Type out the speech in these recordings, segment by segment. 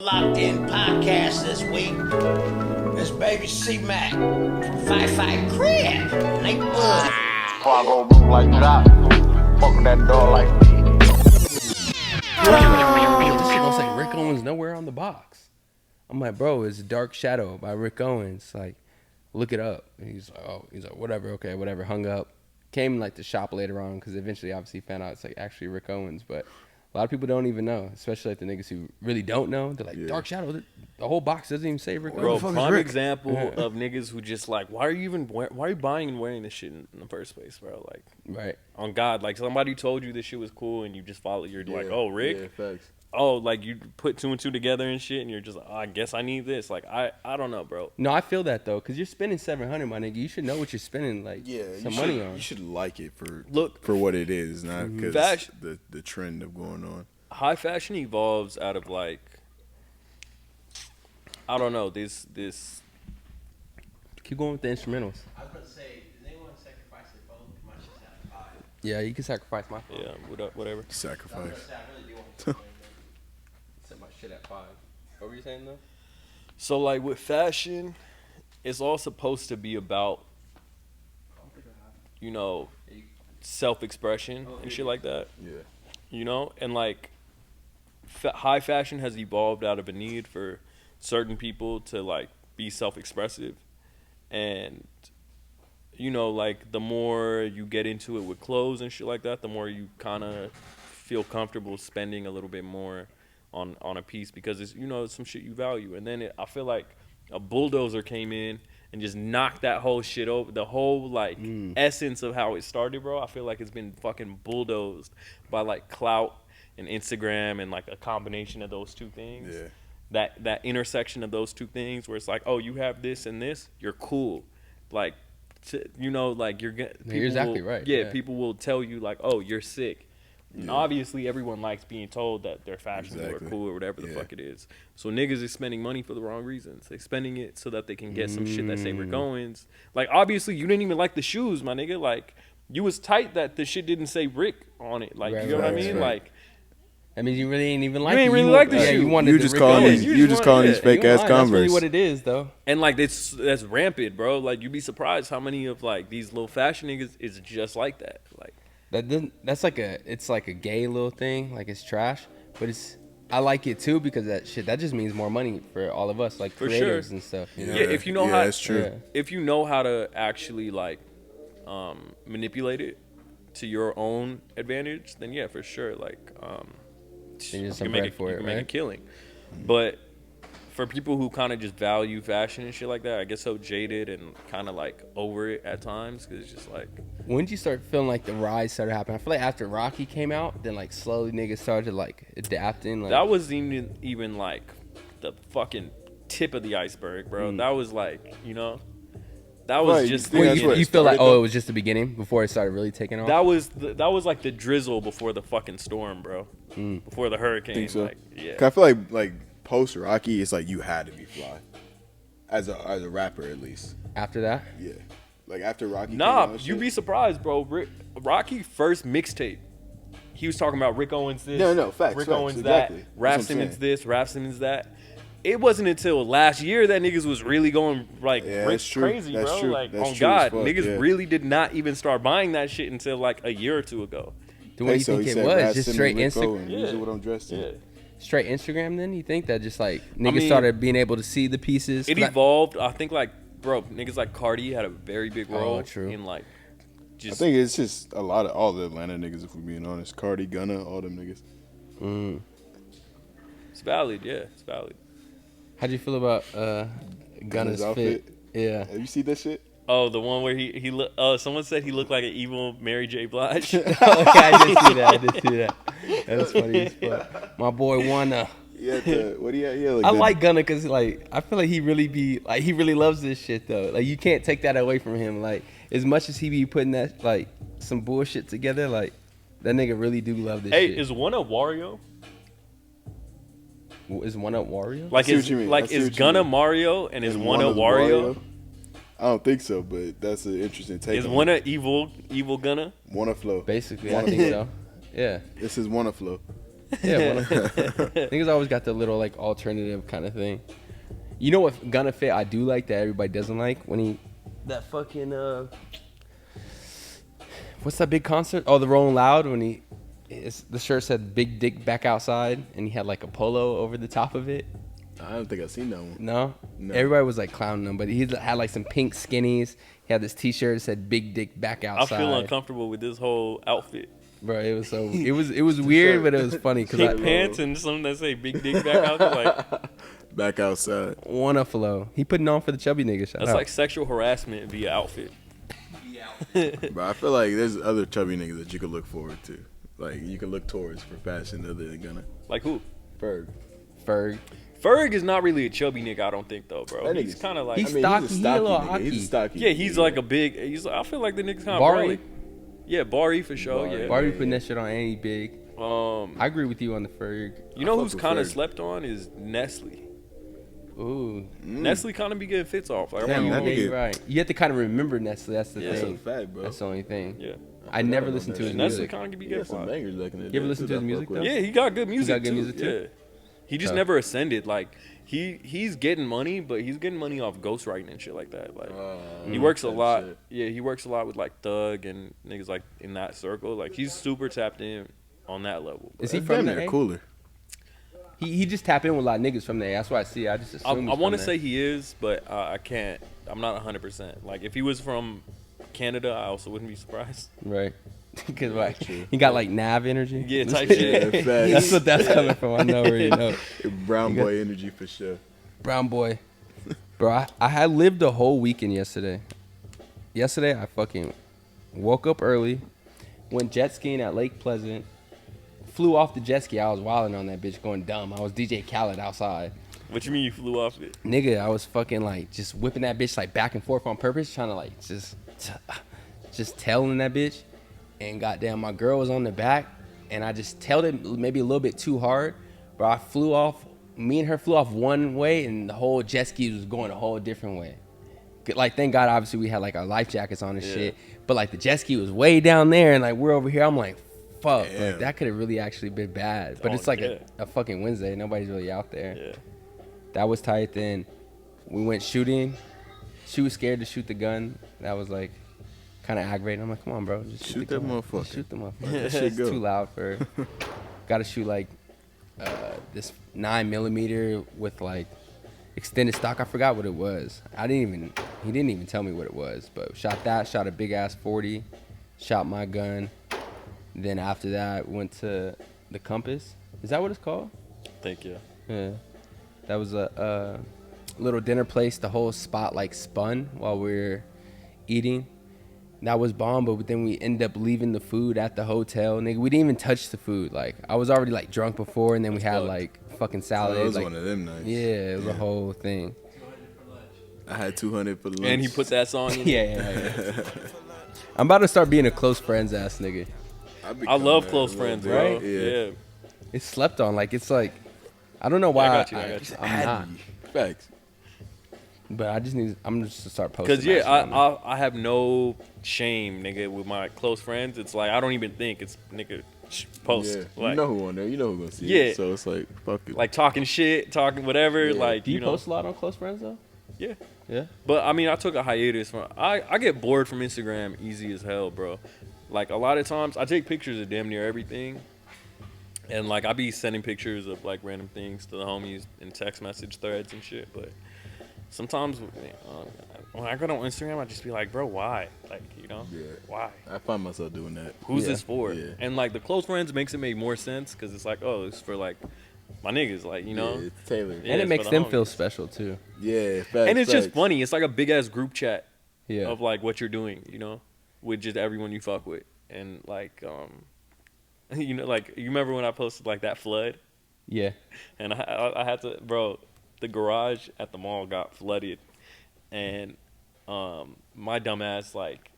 Locked In podcast this week is baby C-Mac from Fight Crib. Nate Wood. Before I go move like drop, fuck that door like This shit don't say Rick Owens nowhere on the box. I'm like, bro, it's Dark Shadow by Rick Owens. Like, look it up. And he's like, whatever, okay, whatever. Hung up. Came like the shop later on because eventually, obviously, found out it's like actually Rick Owens. But a lot of people don't even know, especially like the niggas who really don't know. They're like, Dark Shadow. The whole box doesn't even say Rick Owens. Bro, prime example of niggas who just like, why are you buying and wearing this shit in the first place, bro? Like, right. On God, like somebody told you this shit was cool and you just follow. You're like, oh, Rick. Yeah, facts. Oh, like you put two and two together and shit, and you're just like, oh, I guess I need this. Like, I don't know, bro. No, I feel that though, because you're spending $700, my nigga. You should know what you're spending, like, some money on. You should like it for what it is, not because the trend of going on. High fashion evolves out of like, I don't know, this. Keep going with the instrumentals. I was going to say, does anyone sacrifice their phone? My shit's at 5. Yeah, you can sacrifice my phone. Yeah, whatever. Sacrifice. I really do want to Set my shit at 5. What were you saying though? So like with fashion, it's all supposed to be about, you know, self-expression and shit like that. Yeah. You know, and like high fashion has evolved out of a need for certain people to like be self-expressive, and you know, like the more you get into it with clothes and shit like that, the more you kind of feel comfortable spending a little bit more on a piece because it's, you know, some shit you value. And then I feel like a bulldozer came in and just knocked that whole shit over. The whole like essence of how it started, bro. I feel like it's been fucking bulldozed by like clout and Instagram and like a combination of those two things. Yeah. That intersection of those two things where it's like, oh, you have this and this, you're cool. Like, you know, like you're exactly right. Yeah, people will tell you like, oh, you're sick. And obviously, everyone likes being told that they're fashionable or cool or whatever the fuck it is. So niggas is spending money for the wrong reasons. They're spending it so that they can get some shit that say Rick Owens. Like, obviously, you didn't even like the shoes, my nigga. Like, you was tight that the shit didn't say Rick on it. Like, you know what I mean? Like, that means you really ain't even like you ain't really like the shoe. You wanted You the just Rick calling Owens. these fake ass Converse. That's really what it is, though. And like that's rampant, bro. Like, you'd be surprised how many of like these little fashion niggas is just like that. Like, That's like it's like a gay little thing, like it's trash, but I like it too because that just means more money for all of us, like for creators sure. and stuff. You know? Yeah, if you know how, that's true. Yeah. If you know how to actually like manipulate it to your own advantage, then yeah, for sure. Like, you can make a killing. But for people who kind of just value fashion and shit like that, I get so jaded and kind of like over it at times because it's just like. When did you start feeling like the rise started happening? I feel like after Rocky came out, then like slowly niggas started like adapting. Like, that was even like the fucking tip of the iceberg, bro. That was like, you know, that was just. You feel like it was just the beginning before it started really taking off. That was like the drizzle before the fucking storm, bro. Before the hurricane. I think so. Like, yeah. I feel like post Rocky, it's like you had to be fly, as a rapper at least. After that, yeah, like after Rocky. Nah, you'd be surprised, bro. Rocky first mixtape, he was talking about Rick Owens this, facts, Rick facts, Owens exactly. that, Rap Simmons this, Rap Simmons that. It wasn't until last year that niggas was really going like crazy, that's bro. True. Like, that's on true God, fuck, niggas really did not even start buying that shit until like a year or two ago. what do you think it was? Just straight Instagram? Yeah. What I'm dressed in. Yeah. Straight Instagram, then you think that just like niggas started being able to see the pieces? It evolved. I think like, bro, niggas like Cardi had a very big role in like. I think it's just a lot of all the Atlanta niggas, if we're being honest. Cardi, Gunna, all them niggas. It's valid, yeah, it's valid. How'd you feel about Gunna's outfit? fit? Yeah. Have you seen that shit? Oh, the one where he look. Oh, someone said he looked like an evil Mary J. Blige. Okay, I did see that. That's funny as fuck. My boy Wanna. Yeah, what do you? I like Gunna because like I feel like he really loves this shit though. Like you can't take that away from him. Like as much as he be putting that like some bullshit together, like that nigga really do love this shit. Hey, is one a Wario? Is one up Wario? Like is Gunna Mario and is one a Wario? I don't think so, but that's an interesting take. Is one a evil Gunna? Wanna flow. Basically, I think so. Yeah. This is Wanna flow. Yeah, niggas always got the little like alternative kind of thing. You know what Gunna fit I do like that everybody doesn't like when he that fucking what's that big concert? Oh, the Rolling Loud when the shirt said "Big Dick Back Outside" and he had like a polo over the top of it. I don't think I've seen that one. No? No. Everybody was like clowning him, but he had like some pink skinnies. He had this T-shirt that said "Big Dick Back I Outside." feel uncomfortable with this whole outfit. Bro, it was so it was weird, but it was funny because Pink pants and something that say "big dick back out." Like Back outside. wanna flow. He putting on for the chubby nigga. Shout that's out. like sexual harassment via outfit. But I feel like there's other chubby niggas that you could look forward to. Like, you can look towards for fashion other than Gunna. Like who? Ferg. Ferg. Ferg is not really a chubby nigga, I don't think though, bro. That He's nigga's- kind of like He's stocky, he a little nigga. He's a hockey. stocky. yeah, he's like a big. I feel like the nigga's kind of Barry. brawly. Yeah, Barry for sure. Barry. Yeah. Barbie putting that shit on any big. I agree with you on the Ferg. You know fuck who's with kind of Ferg. slept on is Nestle. Ooh. Nestle kind of be getting fits off. Like, I Damn, remember that Yeah, nigga- you're right. You have to kind of remember Nestle. That's the Yeah. That's a thing. fact, bro. That's the only thing. yeah, I never listened to his Nestle music. kind of be He getting had some fly. bangers back in the day. You ever listen to his too, that I music, fuck though? with. Yeah, he got good music. good music, too? Yeah, he just Tough. never ascended. Like he's getting money, but he's getting money off ghostwriting and shit like that. Like he works a type lot. shit. Yeah, he works a lot with like Thug and niggas like in that circle. Like he's super tapped in on that level. Is he That's from damn the near A? cooler. He just tap in with a lot of niggas from there. That's why I see. I just I assume. want to say he is, but I can't. I'm not 100%. Like if he was from Canada, I also wouldn't be surprised. right. Because like true. he got like Nav energy. Yeah, type Yeah, shit. facts. That's what that's coming from. I know where you know. Brown You got- boy energy for sure. Brown boy. Bro, I had lived a whole weekend yesterday. Yesterday, I fucking woke up early, went jet skiing at Lake Pleasant, flew off the jet ski. I was wilding on that bitch going dumb. I was DJ Khaled outside. What you mean you flew off it? Nigga, I was fucking like just whipping that bitch like back and forth on purpose, trying to like just tailing that bitch. And goddamn, my girl was on the back, and I just tailed it maybe a little bit too hard. But I flew off. Me and her flew off one way, and the whole jet ski was going a whole different way. Like, thank God, obviously, we had like our life jackets on and Yeah. shit. But like the jet ski was way down there, and like we're over here. I'm like, fuck, Damn. like that could have really actually been bad. But Oh, it's like yeah. a fucking Wednesday. Nobody's really out there. Yeah. That was tight. Then we went shooting. She was scared to shoot the gun. That was like kind of aggravating. I'm like, come on, bro, just Shoot the that gun. motherfucker. Just shoot the motherfucker. Let that shit It's go. too loud for her. Got to shoot like this 9mm with like extended stock. I forgot what it was. He didn't even tell me what it was. But shot that. Shot a big ass 40. Shot my gun. Then after that, went to the Compass. Is that what it's called? Thank you. Yeah. That was a little dinner place. The whole spot like spun while we were eating. That was bomb, but then we ended up leaving the food at the hotel. Nigga, we didn't even touch the food. Like, I was already like drunk before, and then we had fucked. like fucking Oh, salad. that was like, one of them nights. yeah, it was a whole thing. I had 200 for lunch. And he put that song in. Yeah. I'm about to start being a close friends ass nigga. I love close friends, bro. Right? Yeah. It's slept on. Like, it's like, I don't know why I got you. I'm not. Facts. But I'm just to start posting. Cause yeah, that shit on there. I have no shame, nigga, with my close friends. It's like I don't even think it's nigga post. Yeah. Like, you know who on there. You know who gonna see Yeah. it. So it's like, fuck it. like talking shit, talking whatever. Yeah. Like Do you know. post a lot on close friends though? Yeah. Yeah. But I mean, I took a hiatus from. I get bored from Instagram easy as hell, bro. Like a lot of times, I take pictures of damn near everything, and like I be sending pictures of like random things to the homies in text message threads and shit. But sometimes when I go on Instagram, I just be like, bro, why? Like, you know, Yeah. why? I find myself doing that. Who's Yeah. this for? Yeah. And like the close friends makes it make more sense because it's like, oh, it's for like my niggas, like you know. Yeah, it's tailored. Yeah, And it it's makes for the them feel homies. special too. Yeah, facts. And it's just facts. funny. It's like a big ass group chat Yeah. of like what you're doing, you know, with just everyone you fuck with. And like, you know, like you remember when I posted like that flood, Yeah. and I had to, bro, the garage at the mall got flooded, and my dumb ass like,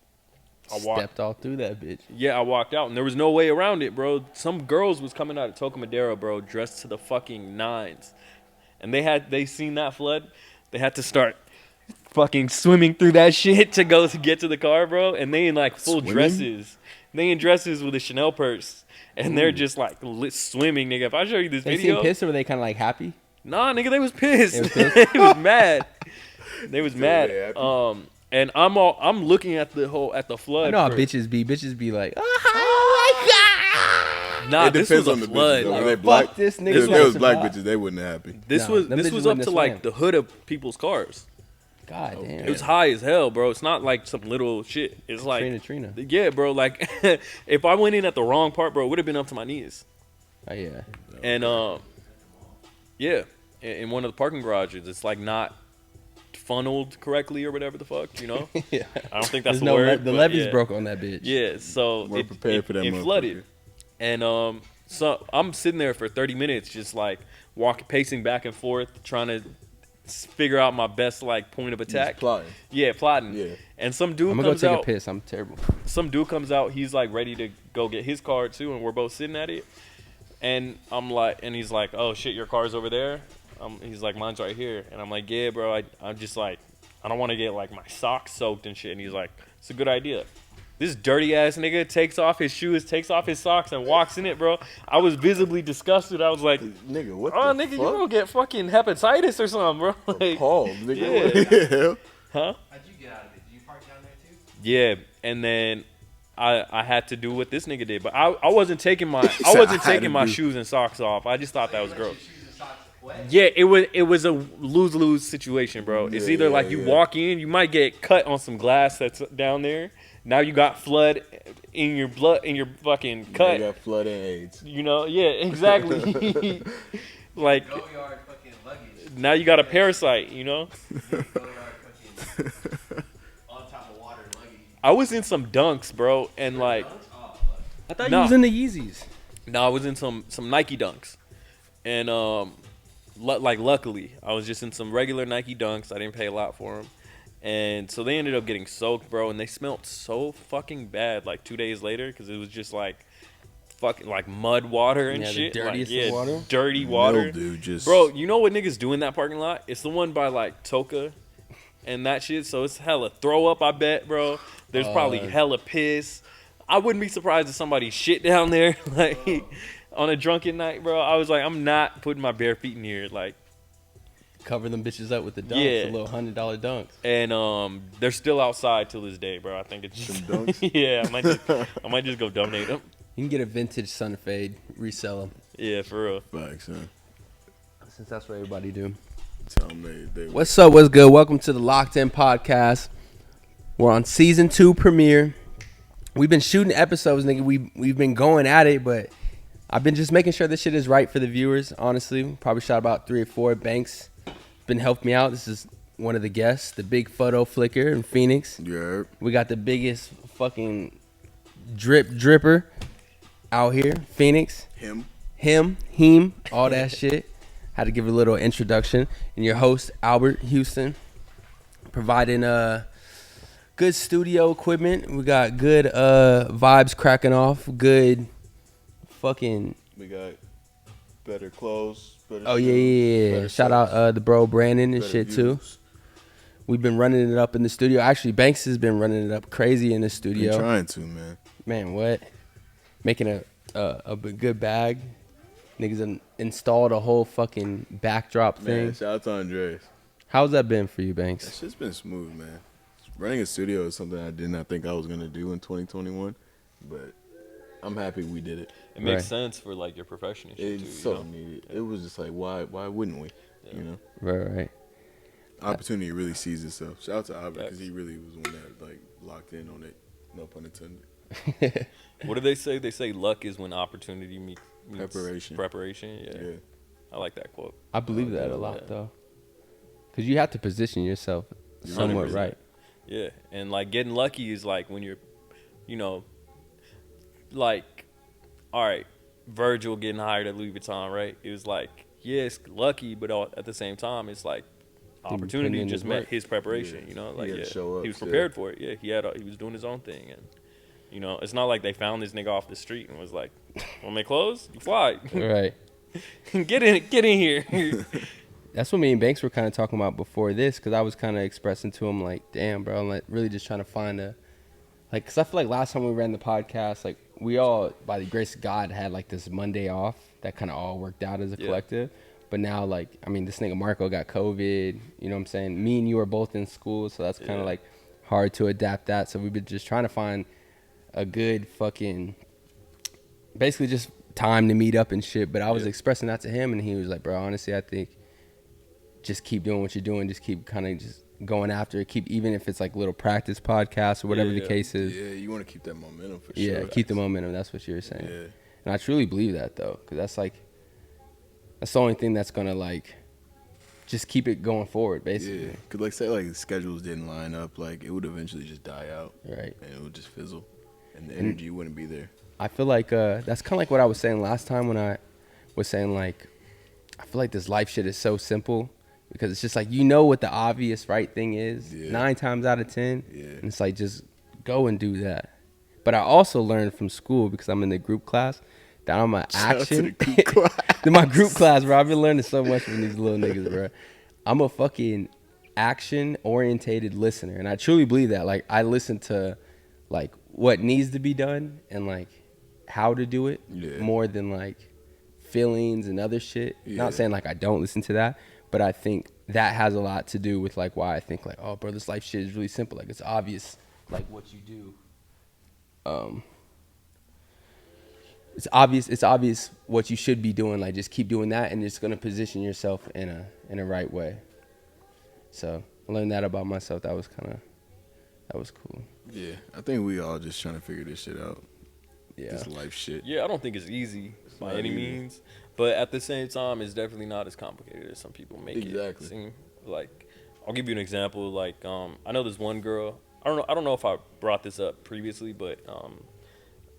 I walked. Stepped all through that bitch. Yeah, I walked out and there was no way around it, bro. Some girls was coming out of Tocomadero, bro, dressed to the fucking nines. And they seen that flood. They had to start fucking swimming through that shit to get to the car, bro. And they in like full Swimming? dresses. They in dresses with a Chanel purse. and they're just like swimming, nigga. If I show you this They video, seem pissed or were they kind of like happy? nah, nigga, they was pissed. They was pissed? They was mad. They was mad. they happy? And I'm looking at the flood. I know how for- bitches be like, oh my god. Nah, It this depends was on a the flood. bitches. Though. Like, Were they fuck black? this nigga If gonna there was black survive. bitches, they wouldn't happy. This Nah, was them this bitches was up wouldn't to have like swam. the hood of people's cars. God damn. It was high as hell, bro. It's not like some little shit. It's like Trina. yeah, bro. Like if I went in at the wrong part, bro, it would have been up to my knees. Oh yeah. And yeah, in one of the parking garages, it's like not funneled correctly or whatever the fuck, you know. Yeah. I don't think that's There's the no word. the but levees yeah. broke on that bitch. Yeah, so Weren't prepared for that it motherfucker. flooded, and so I'm sitting there for 30 minutes, just like pacing back and forth, trying to figure out my best like point of attack. Plotting. Yeah, plotting. Yeah. And some dude I'm gonna go comes take out. a piss. I'm terrible. Some dude comes out. He's like ready to go get his car too, and we're both sitting at it. And I'm like, and he's like, "Oh shit, your car's over there." He's like, "Mine's right here." And I'm like, "Yeah, bro. I'm just like, I don't want to get like my socks soaked and shit." And he's like, "It's a good idea." This dirty ass nigga takes off his shoes, takes off his socks, and walks in it, bro. I was visibly disgusted. I was like, Nigga, what "Oh, the nigga, you fuck? gonna get fucking hepatitis or something, bro?" Like, Paul, nigga. Yeah. What the hell? huh? How'd you get out of it? Did you park down there too? Yeah, and then I had to do what this nigga did, but I wasn't taking my said, "I had to do." shoes and socks off. I just thought that was gross. Shoes and socks wet? Yeah, it was a lose situation, bro. It's Yeah, either like yeah, you yeah. walk in, you might get cut on some glass that's down there. Now you got flood in your blood in your fucking They cut. got flood and AIDS. You know, yeah, exactly. Like Go yard fucking luggage. now you got a parasite. You know, Go yard fucking on top of water luggage. I was in some dunks, bro, and like. Oh, fuck. I thought No. you was in the Yeezys. No, I was in some Nike Dunks, and like luckily I was just in some regular Nike Dunks. I didn't pay a lot for them, and so they ended up getting soaked, bro. And they smelled so fucking bad. Like 2 days later, because it was just like fucking like mud water and Yeah, the shit. dirtiest like, of water? dirty water. Mildew, just Bro, you know what niggas do in that parking lot? It's the one by like Toka and that shit. So it's hella throw up, I bet, bro. There's probably hella piss. I wouldn't be surprised if somebody shit down there like on a drunken night, bro. I was like, I'm not putting my bare feet in here, like. Cover them bitches up with the dunks, Yeah. the little $100 dunks. And they're still outside till this day, bro. I think it's Some just dunks? yeah. I might just go donate them. You can get a vintage Sun Fade, resell them. Yeah, for real. Facts, huh? Since that's what everybody do. Tell them they What's up? What's good? Welcome to the Locked In Podcast. We're on season 2 premiere. We've been shooting episodes, nigga. We've been going at it, but I've been just making sure this shit is right for the viewers. Honestly, probably shot about 3 or 4. Banks been helping me out. This is one of the guests, the big photo flicker in Phoenix. You heard? We got the biggest fucking dripper out here, Phoenix. Him, all that shit. Had to give a little introduction. And your host, Albert Houston, providing good studio equipment. We got good vibes cracking off. Good fucking. We got better clothes. Better Oh, yeah, shoes, yeah, yeah. better Shout socks, out the bro Brandon and better shit, too. views. We've been running it up in the studio. Actually, Banks has been running it up crazy in the Been studio. trying to, man. Man, what? Making a good bag. Niggas installed a whole fucking backdrop thing. Man, shout out to Andres. How's that been for you, That Banks? shit's been smooth, man. Running a studio is something I did not think I was gonna do in 2021, but I'm happy we did it. It makes Right. sense for like your profession and shit It's too. so You know? needed. It was just like, why wouldn't we? Yeah. You know, Right. opportunity really sees itself. Shout out to Albert because Facts. he really was one that like locked in on it. No pun intended. What do they say? They say luck is when opportunity meets Preparation. Preparation. Yeah. Yeah. I like that quote. I believe that a lot, Yeah. though. Because you have to position yourself You're somewhat 100%. right. Yeah, and like getting lucky is like when you're, you know, like, all right, Virgil getting hired at Louis Vuitton, right? It was like, yeah, it's lucky, but at the same time, it's like putting opportunity in just his met work. his preparation. Yeah. You know, He like had to yeah, show up, he was yeah. prepared for it. Yeah, he was doing his own thing, and you know, it's not like they found this nigga off the street and was like, "Want me clothes? You fly, Right. get in here." That's what me and Banks were kind of talking about before this, because I was kind of expressing to him, like, damn, bro, I'm like really just trying to find a, like, because I feel like last time we ran the podcast, like, we all, by the grace of God, had like this Monday off that kind of all worked out as a collective. But now, like, I mean, this nigga Marco got COVID. You know what I'm saying? Me and you are both in school, so that's kind of like hard to adapt that. So we've been just trying to find a good fucking, basically just time to meet up and shit. But I was expressing that to him, and he was like, bro, honestly, I think just keep doing what you're doing. Just keep kind of just going after it. Keep, even if it's like little practice podcasts or whatever the case is. Yeah, you want to keep that momentum for Yeah, sure. keep the momentum. That's what you were saying. Yeah. And I truly believe that, though, because that's like, that's the only thing that's going to, like, just keep it going forward, basically. Yeah, because, like, say, like, the schedules didn't line up, like, it would eventually just die out. Right. And it would just fizzle. And the energy wouldn't be there. I feel like that's kind of like what I was saying last time when I was saying, like, I feel like this life shit is so simple because it's just like, you know what the obvious right thing is 9 times out of 10. Yeah. And it's like, just go and do that. But I also learned from school, because I'm in the group class, that I'm an Shout out to action. the group class. My group class, bro. I've been learning so much from these little niggas, bro. I'm a fucking action-orientated listener. And I truly believe that. Like, I listen to, like, what needs to be done and, like, how to do it more than, like, feelings and other shit. Not saying, like, I don't listen to that, but I think that has a lot to do with, like, why I think, like, oh, bro, this life shit is really simple. Like, it's obvious, like, what you do. It's obvious what you should be doing. Like, just keep doing that, and it's gonna position yourself in a right way. So I learned that about myself. That was cool. Yeah, I think we all just trying to figure this shit out. Yeah. This life shit. Yeah, I don't think it's easy by not any easy. means, but at the same time, it's definitely not as complicated as some people make it seem. Like, I'll give you an example. Like, I know this one girl. I don't know if I brought this up previously, but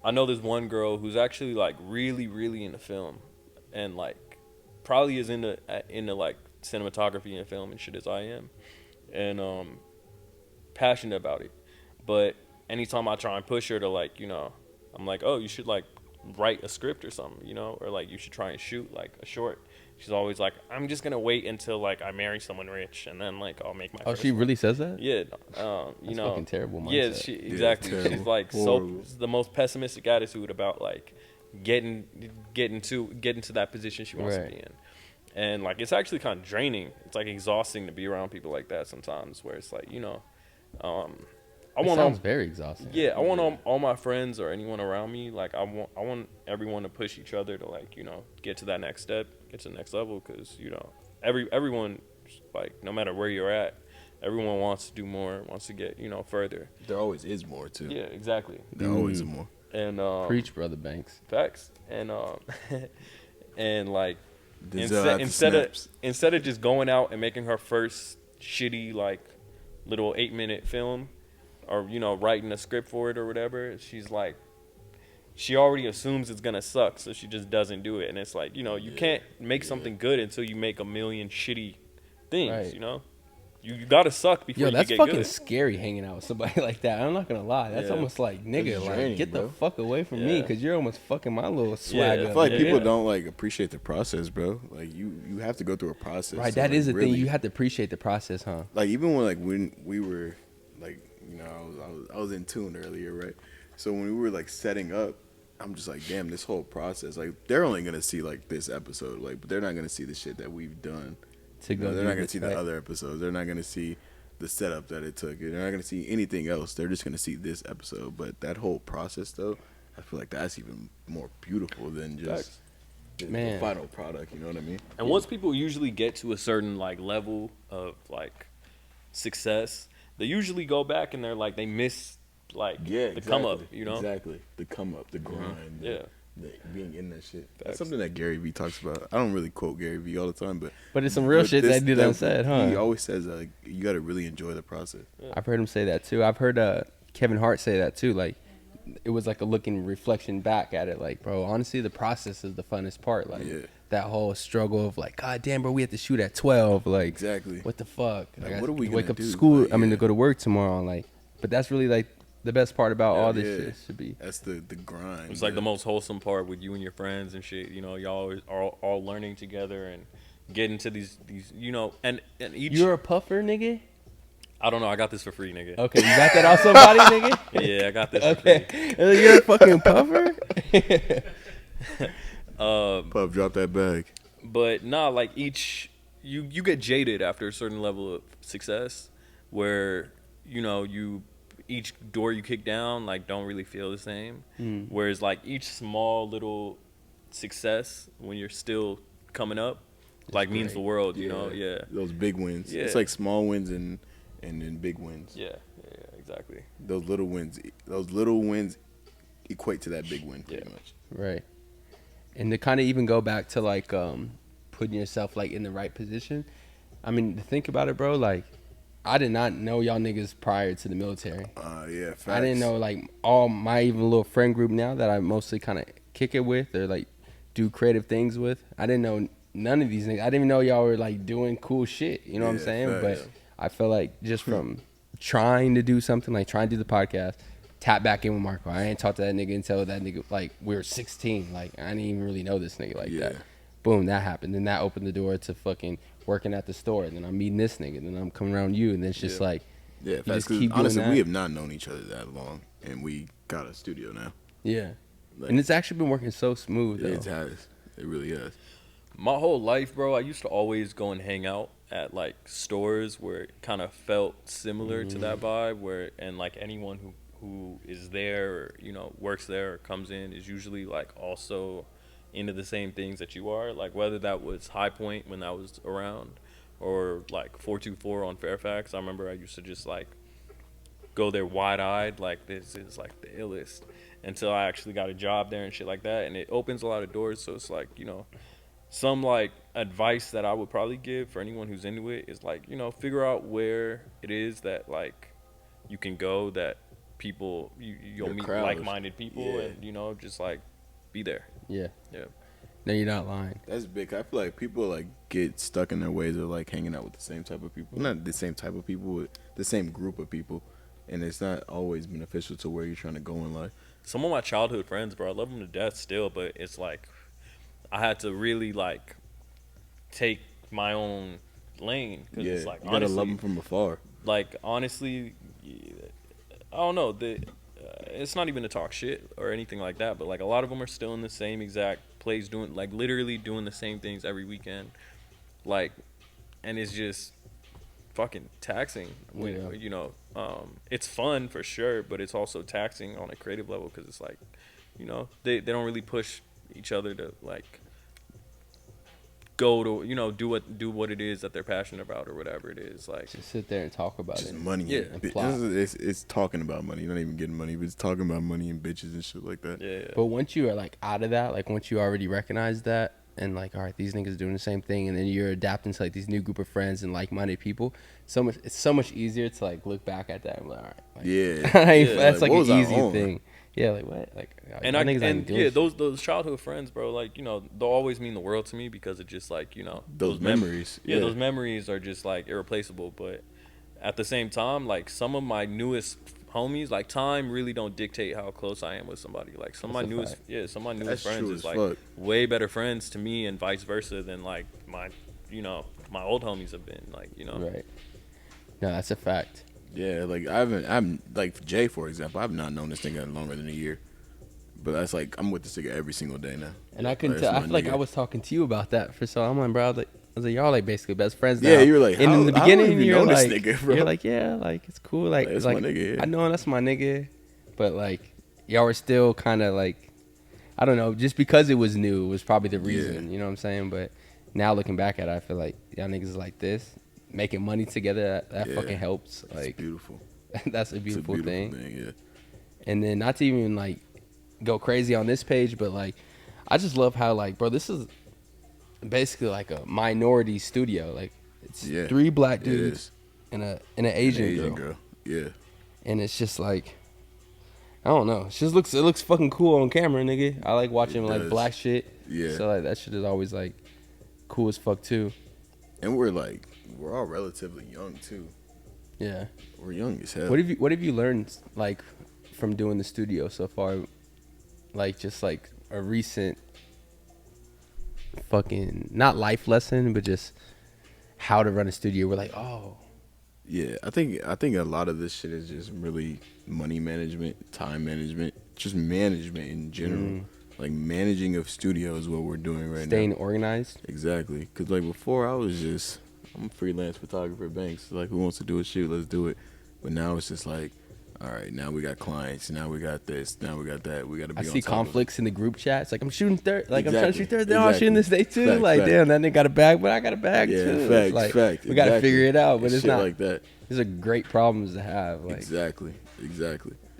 I know this one girl who's actually, like, really, really into film, and, like, probably is into like cinematography and film and shit as I am, and passionate about it. But anytime I try and push her to, like, you know, I'm like, oh, you should, like, write a script or something, you know, or, like, you should try and shoot, like, a short. She's always like, I'm just gonna wait until, like, I marry someone rich, and then, like, I'll make my. Oh, she really says that? Yeah, you That's know, fucking terrible mindset. yeah, she exactly. terrible. She's like the most pessimistic attitude about, like, getting to that position she wants to be in, and, like, it's actually kind of draining. It's, like, exhausting to be around people like that sometimes, where it's like, you know, sounds very exhausting. Yeah, I want all my friends or anyone around me, like, I want everyone to push each other to, like, you know, get to that next step, get to the next level, because, you know, everyone, like, no matter where you're at, everyone wants to do more, wants to get, you know, further. There always is more, too. Yeah, exactly. There always is more. And Preach, Brother Banks. facts. And and, like, Denzel instead of just going out and making her first shitty, like, little 8-minute film, or, you know, writing a script for it or whatever, she's like, she already assumes it's gonna suck, so she just doesn't do it. And it's like, you know, you can't make something good until you make a million shitty things, you know? You gotta suck before you that's get fucking good. scary hanging out with somebody like that. I'm not gonna lie. That's almost like, nigga, It's like, draining, get the bro. fuck away from me, because you're almost fucking my little swag I up. I feel like Yeah, people yeah. don't, like, appreciate the process, bro. Like, you have to go through a process. Right, to, that like, is the really, thing. You have to appreciate the process, huh? like, even when we were, like, you know, I was in tune earlier, right? So when we were, like, setting up, I'm just like, damn, this whole process, like, they're only gonna see, like, this episode, like, but they're not gonna see the shit that we've done. To You know, go they're do not gonna this, see right? the other episodes. They're not gonna see the setup that it took. They're not gonna see anything else. They're just gonna see this episode. But that whole process, though, I feel like that's even more beautiful than just the Man. final product. You know what I mean? And once people usually get to a certain, like, level of, like, success, they usually go back and they're like, they miss, like, the come up, you know? Exactly. The come up, the grind. Yeah. The being in that shit. Facts. That's something that Gary Vee talks about. I don't really quote Gary Vee all the time, but it's some real shit that dude done said, huh? He always says, like, you got to really enjoy the process. I've heard him say that too. I've heard Kevin Hart say that too. Like, it was like a looking reflection back at it. Like, bro, honestly, the process is the funnest part. Like, that whole struggle of, like, God damn, bro, we have to shoot at 12. Like, Exactly. what the fuck? Like, I what are we wake gonna up to do? school? Like, I mean, to go to work tomorrow. Like, but that's really, like, the best part about all this Yeah. shit should be. That's the grind. It's like the most wholesome part with you and your friends and shit. You know, y'all are all learning together and getting to these, you know, and each. You're a puffer, nigga? I don't know. I got this for free, nigga. Okay, you got that off somebody, nigga? Yeah, I got this Okay. for free. You're a fucking puffer? Pup, drop that bag. But nah, like you get jaded after a certain level of success, where you each door you kick down like don't really feel the same. Whereas like each small little success when you're still coming up, like means the world. You know, yeah. Those big wins. Yeah. It's like small wins and then big wins. Yeah, exactly. Those little wins equate to that big win pretty much. Right. And to kind of even go back to like putting yourself like in the right position. I mean, to think about it, bro, like I did not know y'all niggas prior to the military. Yeah, facts. I didn't know like all my even little friend group now that I mostly kind of kick it with or like do creative things with. I didn't know none of these niggas. I didn't even know y'all were like doing cool shit. You know what I'm saying? Facts. But I feel like just from trying to do something, like trying to do the podcast, tap back in with Marco. I ain't talked to that nigga until that nigga like we were 16. Like I didn't even really know this nigga like that. Boom, that happened. Then that opened the door to fucking working at the store. And then I'm meeting this nigga. And then I'm coming around you. And then it's just like, yeah, you facts. just keep doing Honestly, that. we have not known each other that long, and we got a studio now. Yeah. Like, And it's actually been working so smooth, though. it has. It really has. My whole life, bro, I used to always go and hang out at like stores where it kind of felt similar to that vibe, where and like anyone who is there or works there or comes in is usually like also into the same things that you are, like whether that was High Point when I was around or like 424 on Fairfax. I remember I used to just like go there wide-eyed like this is like the illest until I actually got a job there and shit like that, and it opens a lot of doors. So it's like some like advice that I would probably give for anyone who's into it is like figure out where it is that like you can go that people you'll Your meet crowd. like-minded people and just like be there. Yeah. Yeah. No, you're not lying. That's big. I feel like people like get stuck in their ways of like hanging out with the same type of people. Not the same type of people, but the same group of people. And it's not always beneficial to where you're trying to go in life. Some of my childhood friends, bro, I love them to death still, but it's like I had to really like take my own lane because it's like you gotta honestly, love them from afar. like honestly, I don't know. It's not even to talk shit or anything like that, but like a lot of them are still in the same exact place, doing like literally doing the same things every weekend, like, and it's just fucking taxing when it's fun for sure, but it's also taxing on a creative level because it's like they don't really push each other to like go to do what it is that they're passionate about or whatever it is, like Just sit there and talk about Just it. money. Yeah. And And plot. it's talking about money. You're not even getting money, but it's talking about money and bitches and shit like that. yeah. But once you are like out of that, like once you already recognize that and like, all right, these niggas doing the same thing, and then you're adapting to like these new group of friends and like-minded people, it's so much easier to like look back at that and be like, all right, like, Yeah. that's like what an was I easy on? thing. Yeah, like what? Like And y'all niggas ain't doing shit. those childhood friends, bro, like they'll always mean the world to me because it just like Those memories. Yeah, those memories are just like irreplaceable. But at the same time, like some of my newest homies, like time really don't dictate how close I am with somebody. Like some of my That's a newest, some of my That's newest friends true is as like fuck. way better friends to me and vice versa than like my old homies have been. Like Right. No, that's a fact. Yeah, like I'm like Jay, for example. I've not known this nigga longer than a year, but that's like I'm with this nigga every single day now. And I can Like, tell. that's I my feel like nigga. I was talking to you about that for so. I'm like, bro, I was like, y'all like basically best friends now. Yeah, you were like, and in the I don't beginning, even you're know this like, nigga, bro. you're like, yeah, like it's cool, like That's like my nigga, yeah. I know that's my nigga, but like y'all were still kind of like, I don't know, just because it was new was probably the reason. You know what I'm saying? But now looking back at it, I feel like y'all niggas is like this, making money together. That Yeah. fucking helps. It's Like beautiful. that's a It's beautiful, thing. Yeah. And then not to even like go crazy on this page, but like I just love how like, bro, this is basically like a minority studio. Like it's Yeah, 3 black it dudes is. and an Asian, girl. Yeah. And it's just like I don't know. It looks fucking cool on camera, nigga. I like watching It like does. black shit. Yeah. So like that shit is always like cool as fuck too. And we're all relatively young too. Yeah. We're young as hell. What have you learned like from doing the studio so far? Like just like a recent fucking not life lesson, but just how to run a studio. We're like, oh, Yeah, I think a lot of this shit is just really money management, time management, just management in general. Like managing of studio is what we're doing right Staying now. organized. Exactly, because like before I was just I'm a freelance photographer, Banks. Like who wants to do a shoot, let's do it. But now it's just like, all right, now we got clients, now we got this, now we got that. We got to be. I on see top of it. conflicts in the group chats. Like I'm shooting third. Like I'm trying to shoot Exactly, third. They're all shooting this day too. Fact, like fact. damn, that nigga got a bag, but I got a bag Yeah, too. fact, It's like, fact. we got to exactly. figure it out, but And it's shit not like that. These are great problems to have. Like Exactly.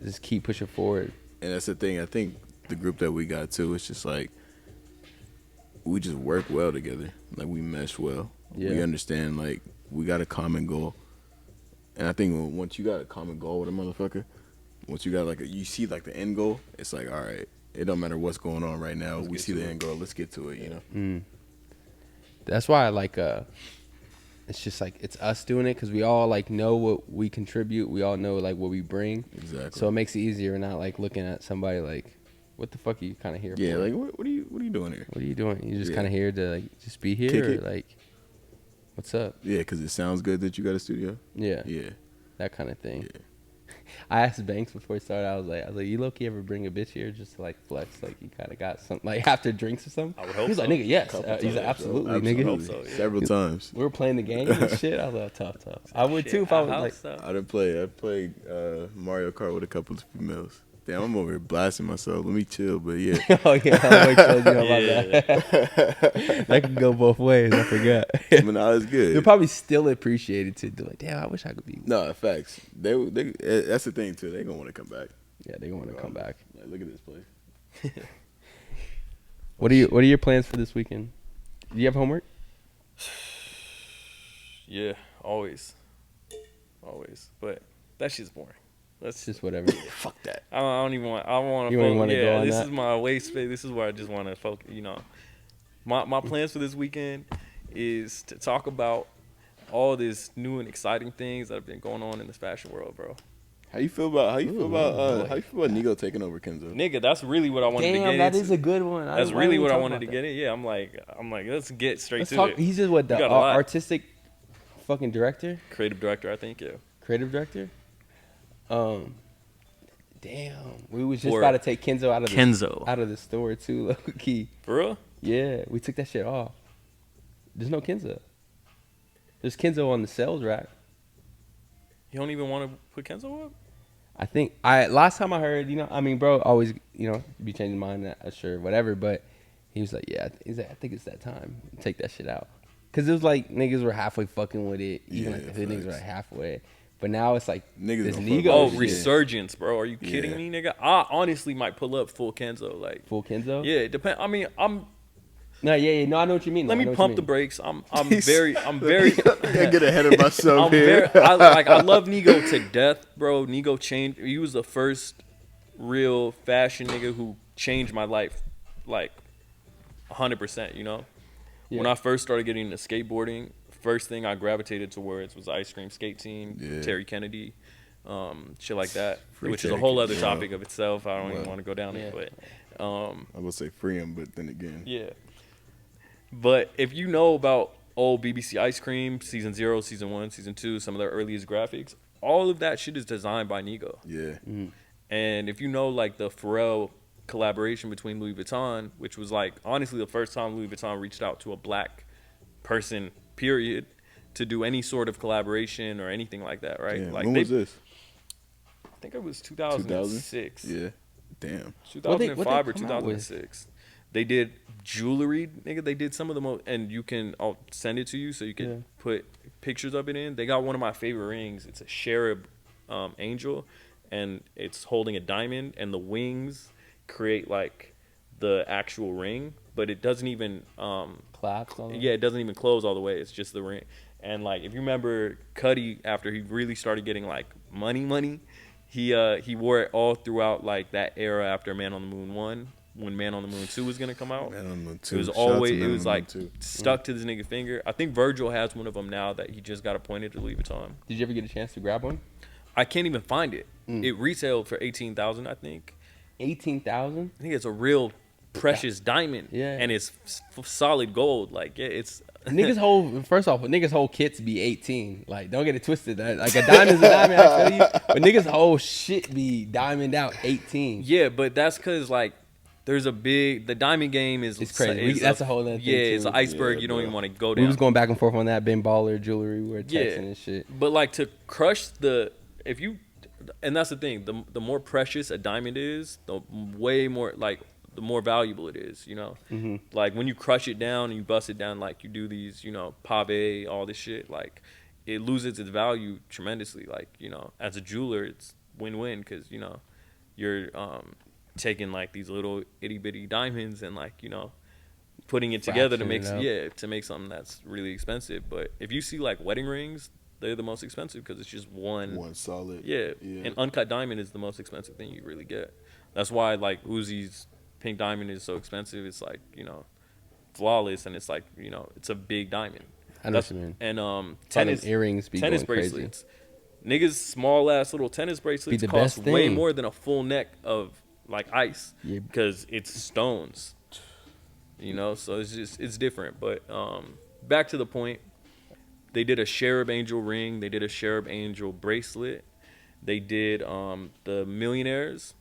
just keep pushing forward. And that's the thing. I think the group that we got too, it's just like we just work well together. Like we mesh well. Yeah. We understand. Like we got a common goal. And I think once you got a common goal with a motherfucker, once you got like you see like the end goal, it's like all right. It don't matter what's going on right now. We see the end goal. Let's get to it. You know. That's why I like it's just like it's us doing it because we all like know what we contribute. We all know like what we bring. Exactly. So it makes it easier. We're not like looking at somebody like, what the fuck are you kind of here Yeah. for? Like what are you doing here? What are you doing? You just Yeah. kind of here to like just be here, Kick or it. like, what's up? Yeah, because it sounds good that you got a studio. Yeah, Yeah. that kind of thing. Yeah. I asked Banks before he started. I was like, you low-key ever bring a bitch here just to like flex? Like you kind of got something like after drinks or something? I would hope He was like, so. nigga, yes. Couple He's like, times, bro. absolutely, nigga. Hope so, yeah. Several times. We were playing the game and shit. I was like, tough. I would too if I was like, I done play. I played Mario Kart with a couple of females. Damn, I'm over here blasting myself. Let me chill, but yeah. oh yeah, I'll wait till you know about Yeah. that. That can go both ways. I forgot. But nah, it's good. They'll probably still appreciate it too. They're like, damn, I wish I could be. No, facts. They that's the thing too. They gonna want to come back. Yeah, they want to come back. Like, look at this place. What are your plans for this weekend? Do you have homework? Yeah, always. But that shit's boring. It's just whatever. Fuck that. I don't even want. I want to. You don't even wanna go on this that? is my waste space. This is where I just want to focus. You know, my plans for this weekend is to talk about all this new and exciting things that have been going on in this fashion world, bro. How you feel about Nigo taking over Kenzo? Nigga, that's really what I wanted to get Damn, that into. is a good one. That's really what I wanted to get in. Yeah, I'm like, let's get straight Let's to talk. it. He's just what We the got a lot. artistic fucking director, Creative director, I think. Yeah. creative director. Damn, we was just Or about to take Kenzo Kenzo. out of the store too, low key. For real? Yeah, we took that shit off. There's no Kenzo. There's Kenzo on the sales rack. You don't even want to put Kenzo up? I think last time I heard, I mean, bro, always, be changing mind, sure, whatever. But he was like, yeah, he's like, I think it's that time. Take that shit out. Cause it was like niggas were halfway fucking with it, even Yeah, like the hood niggas were facts. like halfway. But now it's like Niggas this don't Nigo. fuck Oh, shit. resurgence, bro. Are you kidding Yeah. me, nigga? I honestly might pull up full Kenzo. Like, Full Kenzo. yeah, it depend. I mean, No, yeah, no, I know what you mean. let though. I know me what pump you the mean. brakes. I'm very. I get ahead of myself I'm here. very. I love Nigo to death, bro. Nigo changed. He was the first real fashion nigga who changed my life, like 100%. You know, when Yeah. I first started getting into skateboarding, first thing I gravitated towards was Ice Cream Skate Team, Yeah. Terry Kennedy, shit like that, Free which is a Terry whole other Kennedy. topic of itself. I don't even Well. want to go down it, but I would say free him, but then again, yeah. But if you know about old BBC Ice Cream, season 0, season 1, season 2, some of their earliest graphics, all of that shit is designed by Nigo. yeah, And if you know like the Pharrell collaboration between Louis Vuitton, which was like honestly the first time Louis Vuitton reached out to a black person, period, to do any sort of collaboration or anything like that, right? Damn. Like When was this? I think it was 2006. Yeah, damn. 2005 or come out with? 2006. They did jewelry, nigga. They did some of the most, and I'll send it to you so you can Yeah. put pictures of it in. They got one of my favorite rings. It's a cherub angel, and it's holding a diamond, and the wings create like the actual ring, but it doesn't even Claps on it. yeah, it doesn't even close all the way. It's just the ring. And like, if you remember Cuddy, after he really started getting like money, he wore it all throughout like that era after Man on the Moon 1, when Man on the Moon 2 was gonna come out. Man on the Moon It 2. was Shout out to always, Man it on was the Moon like 2. stuck to this nigga finger. I think Virgil has one of them now that he just got appointed to Louis Vuitton. Did you ever get a chance to grab one? I can't even find it. It retailed for $18,000, I think. 18,000. I think it's a real precious diamond, Yeah. and it's solid gold. Like, yeah, it's Niggas whole kits be 18. Like, don't get it twisted. Like, a diamond's a diamond, I feel you. But niggas whole shit be diamond out 18. yeah, but that's because like there's the diamond game is It's crazy. is That's a whole other thing, yeah, it's too. an iceberg. Yeah, you don't bro. even want to go We down. was going back and forth on that Ben Baller jewelry. We were texting Yeah. and shit. But like to crush and that's the thing. The more precious a diamond is, the way more like the more valuable it is. You know, like when you crush it down and you bust it down, like you do these, pave, all this shit. Like it loses its value tremendously. Like as a jeweler, it's win-win because you're taking like these little itty bitty diamonds and like putting it together to make Fractioning it up. to make something that's really expensive. But if you see like wedding rings, they're the most expensive because it's just one solid. yeah. An uncut diamond is the most expensive thing you really get. That's why like Uzi's pink diamond is so expensive. It's like flawless, and it's like it's a big diamond. I know what you mean. And Tennis earrings be tennis going crazy. bracelets. Niggas small ass little tennis bracelets the cost best way thing. more than a full neck of like ice Yeah. because it's stones. So it's different. But back to the point. They did a Cherub Angel ring. They did a Cherub Angel bracelet. They did the Millionaires.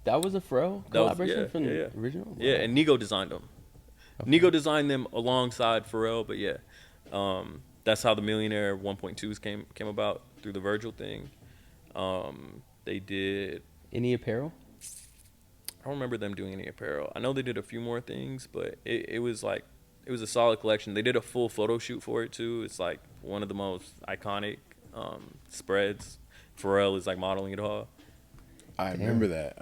That was a Pharrell That was- collaboration yeah, from yeah, the yeah. original? Yeah, Wow. and Nigo designed them. Nigo designed them alongside Pharrell, but yeah, that's how the Millionaire 1.2s came about through the Virgil thing. They did. Any apparel? I don't remember them doing any apparel. I know they did a few more things, but it was like it was a solid collection. They did a full photo shoot for it too. It's like one of the most iconic spreads. Pharrell is like modeling it all. I remember that.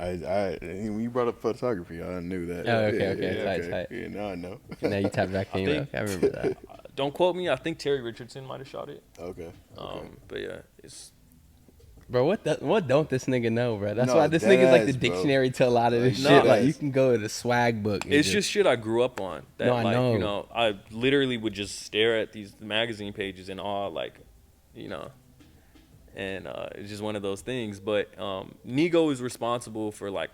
When you brought up photography, I knew that. Oh, okay. Tight. Yeah, now I know. Now you tap back in. think- I remember that. Don't quote me. I think Terry Richardson might have shot it. Okay. But yeah, it's Bro, what don't this nigga know, bro? That's No, why this nigga's like the deadass, bro. dictionary to a lot of this Like, shit. deadass. Like, you can go to the swag book. and it's just shit I grew up on. That No, I like know. I literally would just stare at these magazine pages in awe, like and it's just one of those things. But Nigo is responsible for like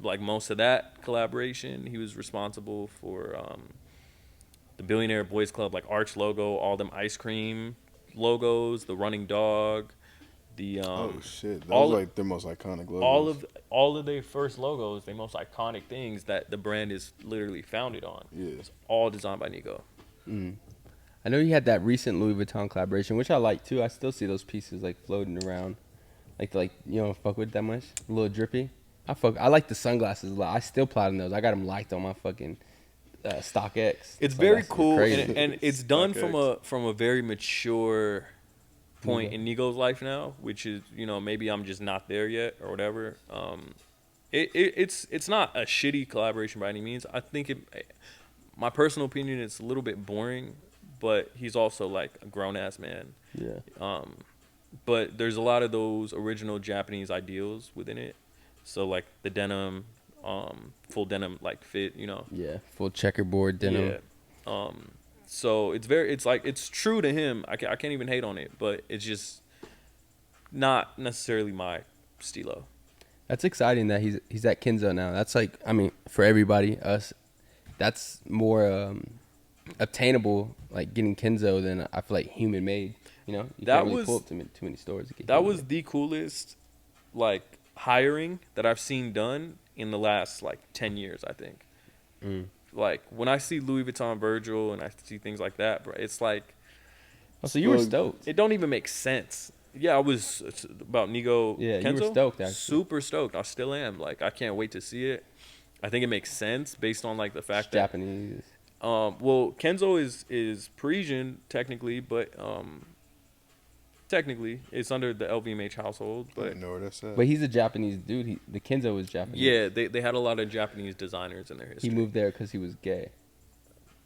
like most of that collaboration. He was responsible for the Billionaire Boys Club like arch logo, all them ice cream logos, the running dog, the Oh shit! That all was of- like their most iconic logos. all of their first logos, their most iconic things that the brand is literally founded on. Yeah. It's all designed by Nigo. I know you had that recent Louis Vuitton collaboration, which I like too. I still see those pieces like floating around. Like you don't fuck with it that much? A little drippy. I like the sunglasses a lot. I still plotting those. I got them liked on my fucking StockX. It's very Sunglasses are cool, crazy. and it's done StockX. from a very mature point in Nigo's life now, which is maybe I'm just not there yet or whatever. It's not a shitty collaboration by any means. I think my personal opinion, it's a little bit boring, but he's also like a grown ass man. Yeah. But there's a lot of those original Japanese ideals within it. So like the denim, full denim like fit, Yeah. Full checkerboard denim. Yeah. So it's true to him. I can't even hate on it, but it's just not necessarily my stilo. That's exciting that he's at Kenzo now. That's like, I mean, for everybody, us, that's more obtainable, like getting Kenzo than I feel like human made. You That can't really was- pull up too many stores to get That Human was Made. the coolest like hiring that I've seen done in the last like 10 years, I think. Like when I see Louis Vuitton Virgil and I see things like that, bro, it's like Oh, so you were Well, stoked. it don't even make sense. Yeah, I was about Nigo. Yeah, you Kenzo, were stoked, actually. Super stoked. I still am. Like I can't wait to see it. I think it makes sense based on like the fact that Japanese. well, Kenzo is Parisian technically, but technically it's under the LVMH household. I But didn't know where that's at. But he's a Japanese dude. The Kenzo was Japanese. yeah, they had a lot of Japanese designers in their history. He moved there because he was gay.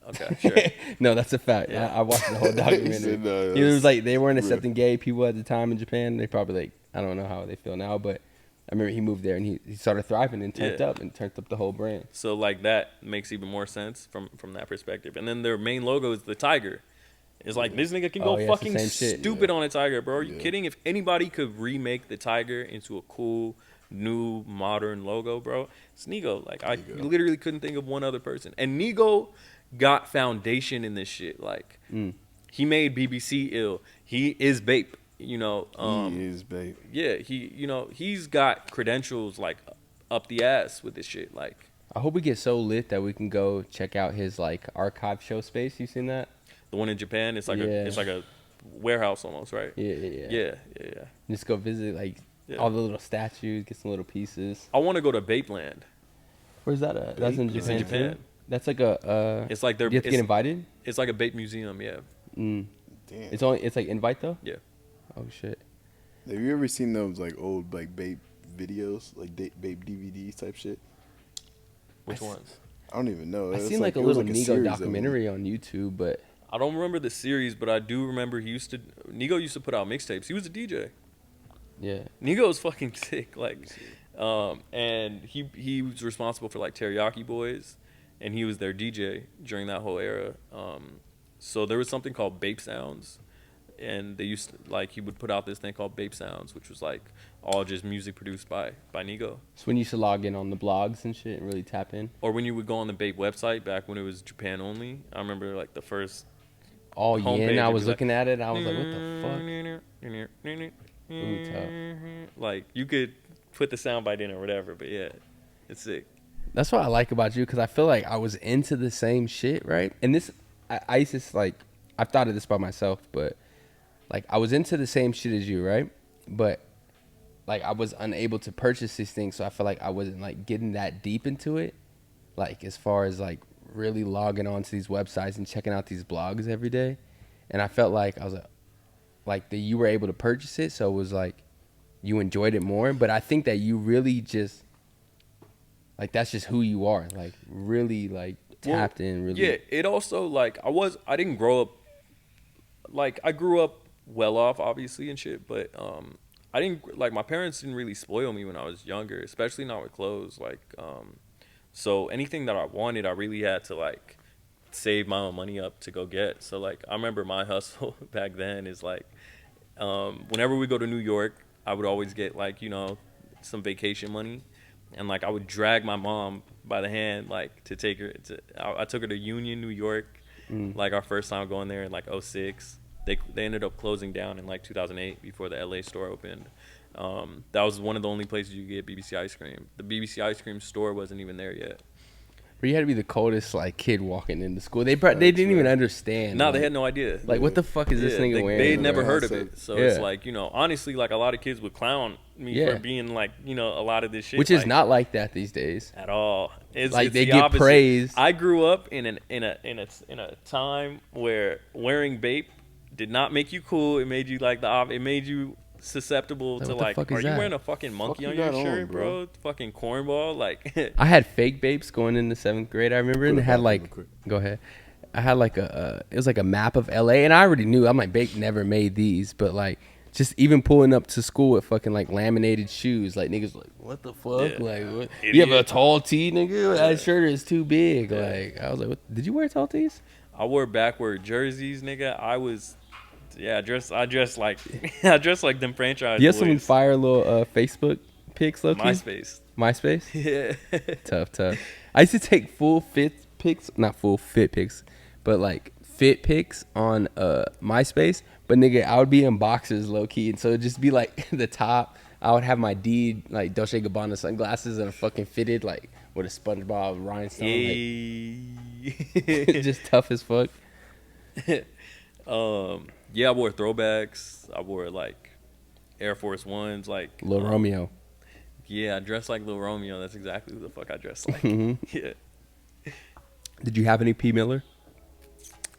Okay, sure. No, that's a fact. Yeah. I watched the whole documentary. said, no, It was that's like they weren't real. accepting gay people at the time in Japan. They probably like, I don't know how they feel now, but I remember he moved there and he started thriving and turned Yeah. up the whole brand. So like that makes even more sense from that perspective. And then their main logo is the tiger. It's like this nigga can Oh, go yeah, it's the fucking same shit. stupid on a tiger, bro. Are you Yeah. kidding? If anybody could remake the tiger into a cool new modern logo, bro, it's Nigo. Like I literally couldn't think of one other person. And Nigo got foundation in this shit. Like he made BBC ill. He is Bape. You know, he is Bape. Yeah, he's got credentials like up the ass with this shit. Like I hope we get so lit that we can go check out his like archive show space. You seen that? the one in Japan, it's like a warehouse almost, right? Yeah. Just go visit like all the little statues, get some little pieces. I want to go to Bape Land. Where's that at? That's in Japan. It's in Japan. Too? That's like a. It's like they're. You have to get invited. It's like a Bape museum, yeah. Damn. It's like invite though. Yeah. Oh shit. Have you ever seen those like old like Bape videos, like Bape DVDs type shit? Which ones? I don't even know. I It's seen like a little it was Nigo series of them. documentary on YouTube, but I don't remember the series, but I do remember Nigo used to put out mixtapes. He was a DJ. yeah. Nigo's fucking sick, like, and he was responsible for like Teriyaki Boys, and he was their DJ during that whole era. So there was something called Bape Sounds, and they used to, like, he would put out this thing called Bape Sounds, which was like all just music produced by Nigo. So when you used to log in on the blogs and shit and really tap in. Or when you would go on the Bape website back when it was Japan only. I remember like the first. Oh yeah, homepage, and I it'd was be looking at it. I was like, what the fuck? Ooh, tough. Like you could put the soundbite in or whatever, but yeah, it's sick. That's what I like about you, because I feel like I was into the same shit, right? And this, I used to like, I've thought of this by myself, but like I was into the same shit as you, right? But like I was unable to purchase these things, so I feel like I wasn't like getting that deep into it, like as far as like really logging on to these websites and checking out these blogs every day. And I felt like I was like that you were able to purchase it, so it was like you enjoyed it more. But I think that you really just like, that's just who you are, like really like tapped in really. Yeah, it also like I didn't grow up like, I grew up well off obviously and shit, but I didn't, like, my parents didn't really spoil me when I was younger, especially not with clothes. Like so anything that I wanted, I really had to like save my own money up to go get. So like I remember my hustle back then is like, whenever we go to New York, I would always get like, you know, some vacation money, and like I would drag my mom by the hand like to take her to. I took her to Union, New York, like our first time going there in like 2006. They ended up closing down in like 2008 before the LA store opened. That was one of the only places you could get BBC ice cream. The BBC ice cream store wasn't even there yet. But you had to be the coldest like kid walking into school. They didn't even understand. No, like, they had no idea. Like, what the fuck is this nigga wearing? They'd never heard of so- it. So Yeah. it's like, you know, honestly, like a lot of kids would clown me Yeah. for being like, you know, a lot of this shit. Which is like, not like that these days. at all. It's Like, it's they the get opposite. praised. I grew up in a time where wearing Bape did not make you cool. It made you like it made you susceptible Like, to what the like, fuck are is you that? wearing a fucking monkey you on your got on, shirt, bro? bro? Fucking cornball, like. I had fake Bapes going into 7th grade. I remember, and Put it it had back like, real quick. go ahead. I had like it was like a map of LA, and I already knew. I'm like, Bape never made these, but like, just even pulling up to school with fucking like laminated shoes, like niggas like, what the fuck? Yeah. Like, what? Idiot. You have a tall tee, nigga? That shirt is too big. Like, I was like, what? Did you wear tall tees? I wore backward jerseys, nigga. I dressed like I dressed like them franchise You have some boys. fire little Facebook pics, Loki? MySpace. MySpace? Yeah. Tough. I used to take full fit pics, not full fit pics, but like fit pics on MySpace. But nigga, I would be in boxers low key, and so it'd just be like the top. I would have my like Dolce Gabbana sunglasses and a fucking fitted like with a SpongeBob rhinestone, like, just tough as fuck. Yeah, I wore throwbacks. I wore like Air Force Ones, like Lil Romeo. Yeah, I dressed like Lil Romeo. That's exactly who the fuck I dressed like. Yeah. Did you have any P Miller?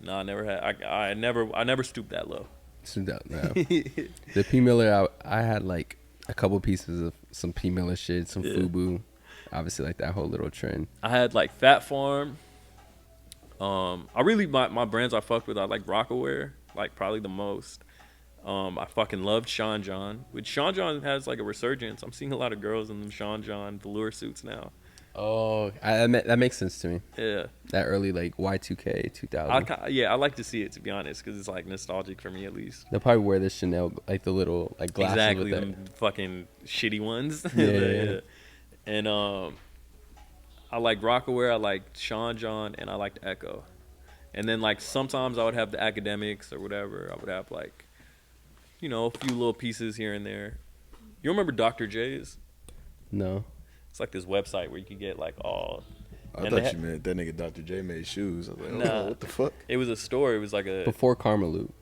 No, I never had. I never stooped that low. No. The P Miller, I had like a couple pieces of some P Miller shit, some FUBU, obviously like that whole little trend. I had like Fat Farm. I really my brands I fucked with. I like Rockaware, like probably the most. I fucking loved Sean John. Which Sean John has like a resurgence. I'm seeing a lot of girls in them Sean John velour suits now. That makes sense to me. Yeah. That early like Y2K 2000. I like to see it, to be honest, because it's like nostalgic for me at least. They'll probably wear the Chanel, like the little like glasses Exactly, with them fucking shitty ones. Yeah. And I like Rockaware, I like Sean John, and I liked Echo. And then like sometimes I would have the academics or whatever. I would have like, you know, a few little pieces here and there. You remember Dr. J's? No. It's like this website where you can get like all. I thought you meant that nigga Dr. J made shoes. I was like, Nah. what the fuck? It was a store. It was like a. Before Karma Loop.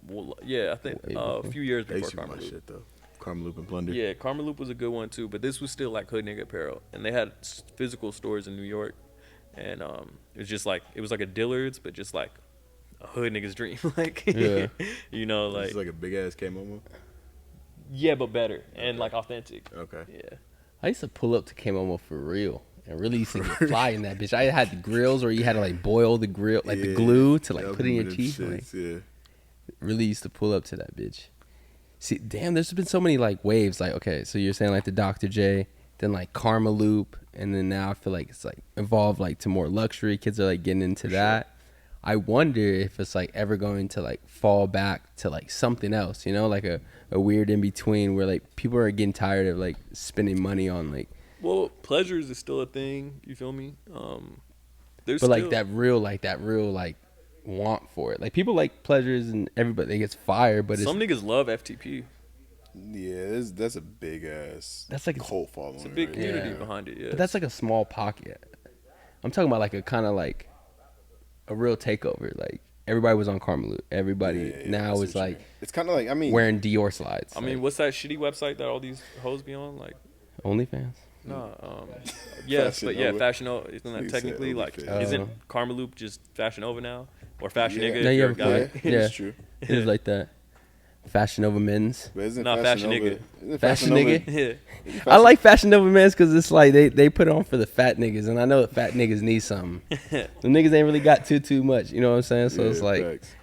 Well, yeah, I think Way a before. few years They before used to be Karma my Loop. shit though. Karma Loop and Plunder. Yeah, Karma Loop was a good one too, but this was still like hood nigga apparel, and they had physical stores in New York, and it was just like it was like a Dillard's, but just like a hood nigga's dream, like Yeah. you know, It's like like a big ass K-Momo. yeah, but better and like authentic. Okay. Yeah, I used to pull up to K-Momo for real. And really used to get fly in that bitch. I had the grills where you had to like boil the grill, like the Yeah. glue to like Yeah, I put in your remember them teeth. Like, shits, yeah. really used to pull up to that bitch. See, damn, there's been so many like waves. Like, okay, so you're saying like the Dr. J, then like Karma Loop, and then now I feel like it's like evolved like to more luxury. Kids are like getting into that. I wonder if it's like ever going to like fall back to like something else, you know, like a weird in between where like people are getting tired of like spending money on like, well, pleasures is still a thing. You feel me? There's but like still- that real like want for it. Like people like pleasures and everybody gets fired, but some niggas love FTP. Yeah, that's a big ass. That's like- cult following. It's a big right? community Yeah. behind it. Yeah, but that's like a small pocket. I'm talking about like a kind of like a real takeover. Like everybody was on Karma Loop. Everybody Yeah, yeah, now that's is what you like mean. It's kind of like, I mean, wearing Dior slides. I mean, like, what's that shitty website that all these hoes be on? Like, OnlyFans. no, yes, Fashion but yeah, Nova. Fashion Nova. Isn't Nigga that said technically like? OnlyFans. Isn't Karma Loop just Fashion Nova now, or Fashion Yeah. Nigga? No, if you you're a have guy? a yeah, Yeah. it's true. It is like that. Fashion Nova men's. But isn't Nah, Fashion Nova, Nigga. isn't Fashion Nova- Nigga? Yeah, I like Fashion Nova men's because it's like they put it on for the fat niggas, and I know that fat niggas need something. The niggas ain't really got too much, you know what I'm saying? So Yeah, it's like facts.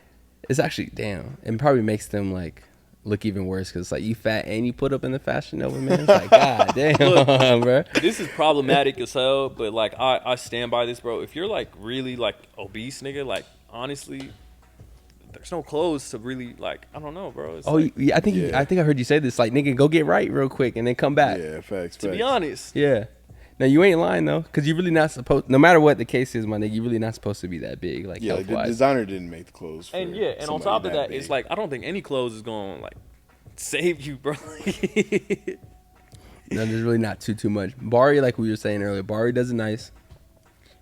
it's actually damn. It probably makes them like look even worse because like you fat and you put up in the Fashion Nova men's. Like god damn, bro. this is problematic as hell. But like, I stand by this, bro. If you're like really like obese, nigga, like honestly, there's no clothes to really like. I don't know, bro. It's Oh, like, yeah, I think Yeah. I heard you say this. Like nigga, go get right real quick and then come back. Yeah, facts. to be facts. honest, Yeah. Now you ain't lying though, because you're really not supposed. No matter what the case is, my nigga, you're really not supposed to be that big, like Yeah, health the wise. designer didn't make the clothes. For and yeah, and on somebody top of that, big. it's like I don't think any clothes is gonna like save you, bro. No, there's really not too much. Bari, like we were saying earlier, Bari does it nice.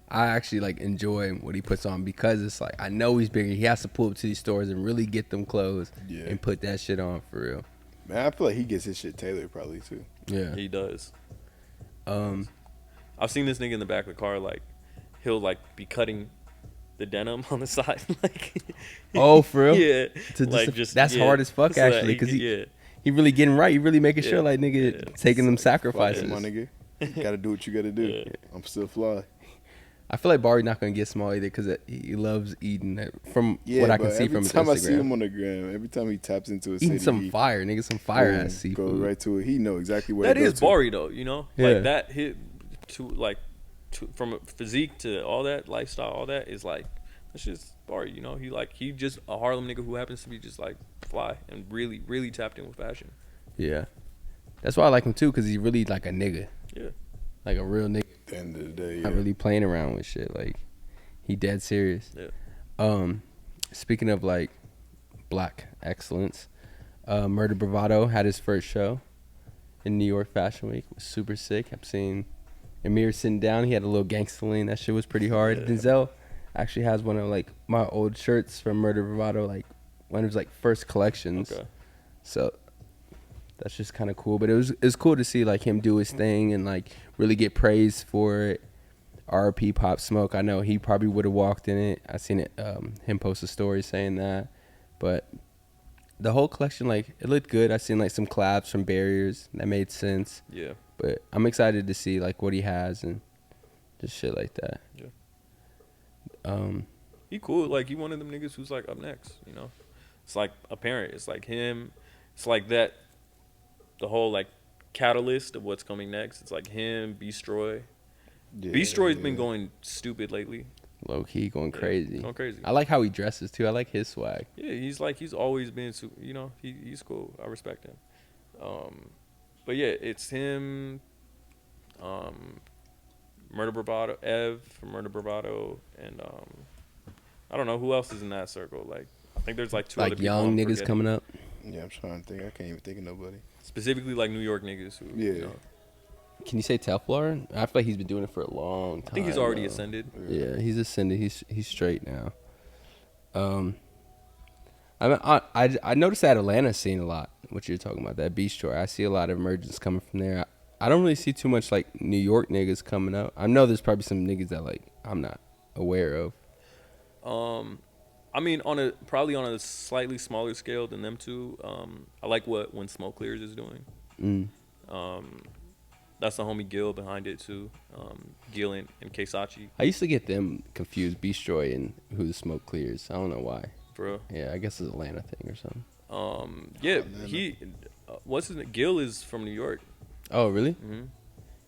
I actually like enjoy what he puts on because it's like I know he's bigger. He has to pull up to these stores and really get them clothes Yeah. and put that shit on for real. Man, I feel like he gets his shit tailored probably too. Yeah. He does. Um. I've seen this nigga in the back of the car, like he'll like be cutting the denim on the side, like Oh, for real? yeah, To like just- that's yeah. hard as fuck, So that actually, 'cause he- yeah, He really getting right. He really making sure Yeah. like nigga Yeah. taking them Fuck sacrifices. it, my nigga. You gotta do what you gotta do. Yeah. I'm still fly. I feel like Bari's not gonna get small either because he loves eating. From Yeah, what I but can see every from his time I see him Instagram, on the gram, every time he taps into a eating city, some he fire, nigga, some fire boom, ass go seafood. right to it. He know exactly where that to go is to. Bari though, you know, Yeah. like that hit to like to from a physique to all that lifestyle, all that is like that's just Bari, you know. He just a Harlem nigga who happens to be just like fly and really tapped in with fashion. Yeah, that's why I like him too because he's really like a nigga, Yeah, like a real nigga. At the end of the day, Not yeah. really playing around with shit. Like he dead serious. Yeah. Speaking of like black excellence, Murder Bravado had his first show in New York Fashion Week. It was super sick. I'm seeing Amir sitting down. He had a little gangster lean. That shit was pretty hard. Yeah. Denzel actually has one of like my old shirts from Murder Bravado, like one of his like first collections. Okay. So that's just kind of cool. But it was cool to see like him do his thing and like really get praised for it. RP Pop Smoke. I know he probably would have walked in it. I seen it. Him post a story saying that, but the whole collection, like it looked good. I seen like some collabs from Barriers that made sense. Yeah. But I'm excited to see like what he has and just shit like that. Yeah. He cool. Like he one of them niggas who's like up next. You know, it's like apparent. It's like him. It's like that. The whole like catalyst of what's coming next. It's like him, Beastroy. Yeah, Beastroy's been yeah. going stupid lately. Low key going Yeah, crazy. going crazy. I like how he dresses too. I like his swag. Yeah, he's always been, you know, he's cool. I respect him. But yeah, it's him, Murder Bravado, Ev from Murder Bravado, and I don't know who else is in that circle. Like, I think there's like two other Like people young I'm niggas forgetting. coming up. Yeah, I'm trying to think. I can't even think of nobody. Specifically, like New York niggas who, Yeah. you know, Can you say Teflon? I feel like he's been doing it for a long time. I think he's already though. ascended. Yeah, he's ascended. He's straight now. I noticed that Atlanta's seeing a lot. What you're talking about, that beach tour. I see a lot of emergence coming from there. I don't really see too much like New York niggas coming up. I know there's probably some niggas that like I'm not aware of. I mean, probably on a slightly smaller scale than them two. I like what When Smoke Clears is doing. That's the homie Gil behind it too. Gil and Keisachi, I used to get them confused, Beastroy and Who the Smoke Clears. I don't know why. bro. Yeah, I guess it's Atlanta thing or something. Yeah, what's his name? Gil is from New York. Oh, really? hmm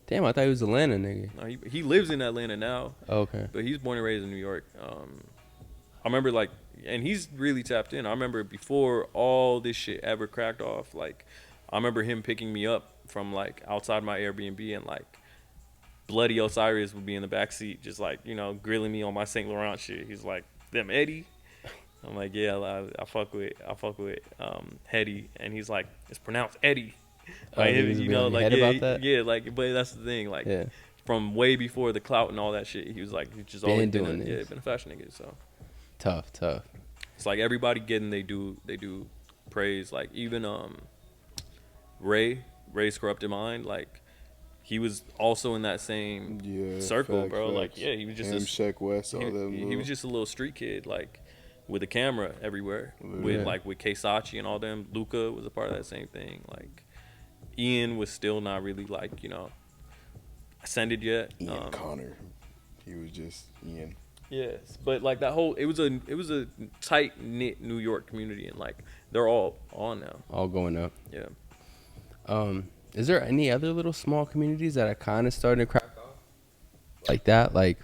Damn, I thought he was Atlanta nigga. No, he lives in Atlanta now, Oh, okay. but he's born and raised in New York. I remember like, and he's really tapped in. I remember before all this shit ever cracked off, like, I remember him picking me up from like outside my Airbnb, and like Bloody Osiris would be in the back seat, just like, you know, grilling me on my Saint Laurent shit. He's like, "Them Eddie." I'm like, "Yeah, I fuck with Hetty," and he's like, "It's pronounced Eddie." Like, he was you being know, on your like, head yeah, about that? yeah, like, but that's the thing, like, Yeah. from way before the clout and all that shit, he was like, he's just Been always doing been this. been a fashion nigga. So Tough. it's like everybody getting they do praise. Like even Ray's Corrupted Mind, like he was also in that same Yeah, circle, facts, bro. facts. Like, yeah, he was just Him, Sheck West, all he, them. he was just a little street kid, like with a camera everywhere, Yeah. with Keisachi and all them. Luca was a part of that same thing. Like Ian was still not really like, you know, ascended yet. Ian Connor. He was just Ian. Yes, but like that whole it was a tight knit New York community, and like they're all on now. All going up. Yeah. Is there any other little small communities that are kind of starting to crack off like that? Like,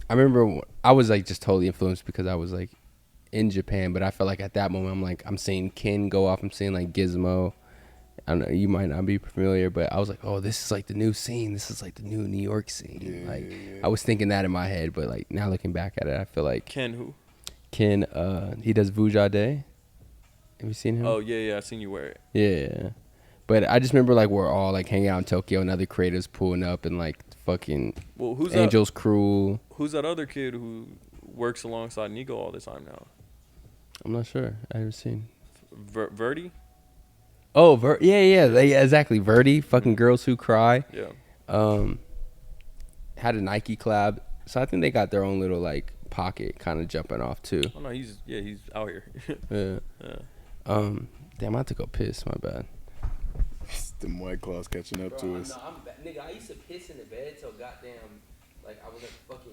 I remember I was like just totally influenced because I was like in Japan, but I felt like at that moment I'm seeing Kin go off. I'm seeing like Gizmo. I don't know, you might not be familiar, but I was like, oh, this is like the new scene. This is like the new New York scene. Yeah, like, yeah. I was thinking that in my head, but like now looking back at it, I feel like Ken who? Kin, he does Vujade. Have you seen him? Oh yeah, I seen you wear it. Yeah. But I just remember like we're all like hanging out in Tokyo and other creators pulling up and like fucking Well, who's Angel's Crew. who's that other kid who works alongside Nigo all the time now? I'm not sure. I haven't seen. Verdi? Oh, yeah, exactly. Verdi, fucking Girls Who Cry. Yeah. Had a Nike collab, so I think they got their own little like pocket kind of jumping off too. Oh no, he's out here. Yeah. Yeah. Damn, I had to go piss. My bad. Them White Claws catching up to us. Nigga, I used to piss in the bed till goddamn, like I was like fucking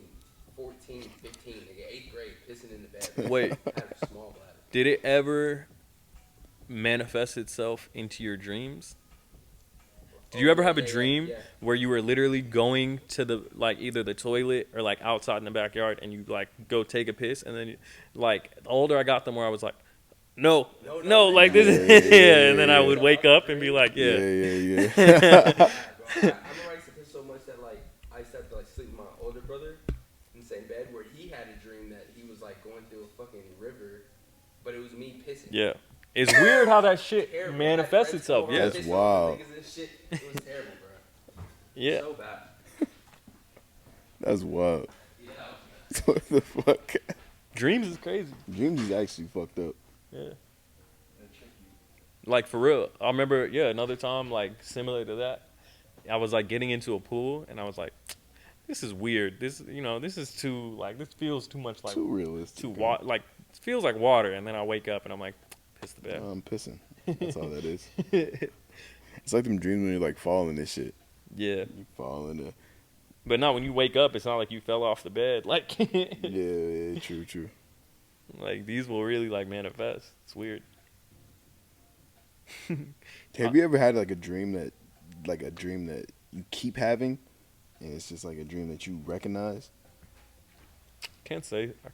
14, 15, nigga, 8th grade, pissing in the bed. Wait. I had a small bladder. Did it ever manifest itself into your dreams? Did you ever have a dream where you were literally going to the like either the toilet or like outside in the backyard and you like go take a piss, and then you, like the older I got, the more I was like, no, like this is yeah, and then I would wake up and be like, yeah. Yeah. I remember I used to piss so much that like I used to have to like sleep with my older brother in the same bed, where he had a dream that he was like going through a fucking river, but it was me pissing. Yeah. It's weird how that shit Terrible. manifests Like, itself. right Yeah. That's wild. Niggas and shit. It was terrible, bro. Yeah. So bad. That's wild. Yeah. What the fuck? Dreams is crazy. Dreams is actually fucked up. Yeah. Like for real. I remember, yeah, another time like similar to that. I was like getting into a pool and I was like, this is weird. This, you know, this is too like this feels too much like Too realistic. like it feels like water, and then I wake up and I'm like, piss the bed. I'm pissing. That's all that is. It's like them dreams when you're like falling and shit. Yeah. You fall into. But not when you wake up, it's not like you fell off the bed. Like Yeah, true. like these will really like manifest. It's weird. Have you ever had like a dream that like a dream that you keep having, and it's just like a dream that you recognize? I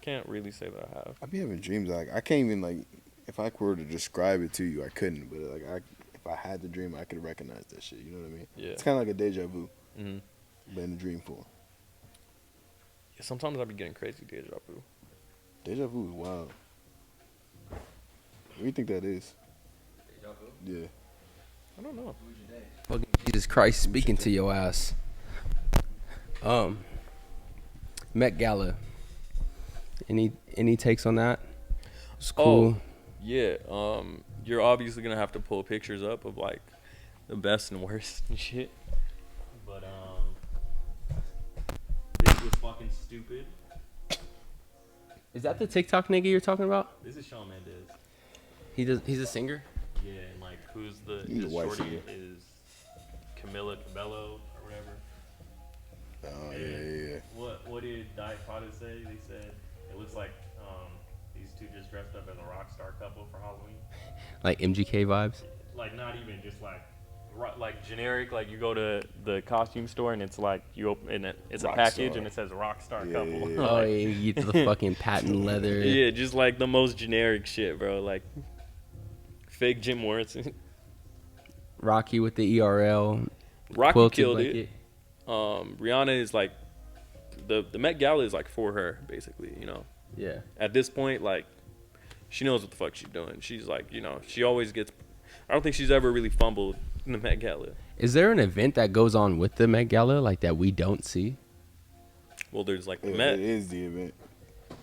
can't really say that I have. I be having dreams like I can't even like if I were to describe it to you, I couldn't. But like if I had the dream, I could recognize that shit. You know what I mean? Yeah. It's kind of like a deja vu, Mm-hmm. but in a dream form. Yeah, sometimes I be getting crazy deja vu. Deja vu is wild. What do you think that is? Yeah. I don't know. Fucking Jesus Christ speaking to your ass. Met Gala. Any takes on that? It's cool. Oh, yeah. You're obviously gonna have to pull pictures up of like the best and worst and shit. But this was fucking stupid. Is that the TikTok nigga you're talking about? This is Shawn Mendes. He's a singer? Yeah, and like who's He's a his white shorty singer. is Camila Cabello or whatever. Oh And yeah. What did Diet Prada say? They said it looks like these two just dressed up as a rock star couple for Halloween. Like MGK vibes? Like not even just like generic. Like you go to the costume store and it's like you open and it's a Rock package star. and it says rock star Yeah, couple. yeah, Oh, yeah, you get the fucking patent leather. Yeah, just like the most generic shit, bro. Like fake Jim Morrison. Rocky with the ERL. Rocky quilted killed blanket. it. Rihanna is like the Met Gala is like for her basically. You know, Yeah. at this point, like she knows what the fuck she's doing. She's like, you know, she always gets. I don't think she's ever really fumbled in the Met Gala. Is there an event that goes on with the Met Gala like that we don't see? Well, there's like the It Met. is the event.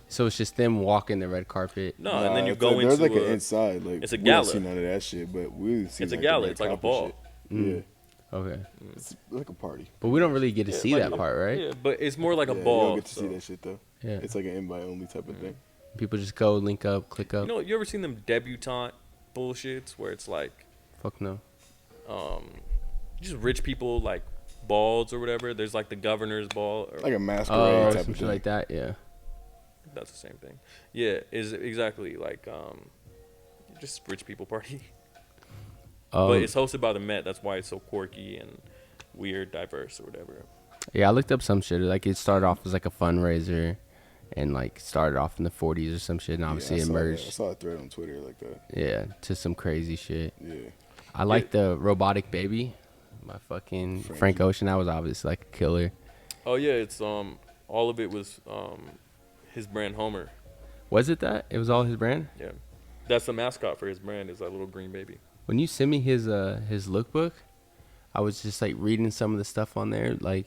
So it's just them walking the red carpet. No, and then you it's go there's into like an inside. Like it's a we gala. don't see none of that shit, but we see It's a like, gala. the red It's like a carpet ball. shit. Mm. Yeah, Okay. it's like a party. But we don't really get to Yeah, see like that part, right? Yeah, but it's more like a Yeah, You ball. don't get to so. see that shit though. Yeah. It's like an invite only type of thing. People just go, link up, click up. You know, you ever seen them debutante bullshits where it's like, Fuck no. just rich people like balls or whatever. There's like the governor's ball. Or, Like a masquerade Oh, type some of shit thing. like that, yeah. that's the same thing. Yeah, is exactly like just rich people party. But it's hosted by the Met. That's why it's so quirky and weird, diverse or whatever. Yeah, I looked up some shit. Like it started off as like a fundraiser, and like started off in the 40s or some shit, and Yeah, obviously I it saw that. I merged. saw a thread on Twitter like that. Yeah, to some crazy shit. Yeah. I like the robotic baby. My fucking Frank Ocean. That was obviously like a killer. Oh yeah, it's all of it was his brand Homer. Was it that? It was all his brand? Yeah, that's the mascot for his brand. Is that little green baby. When you sent me his lookbook, I was just like reading some of the stuff on there. Like,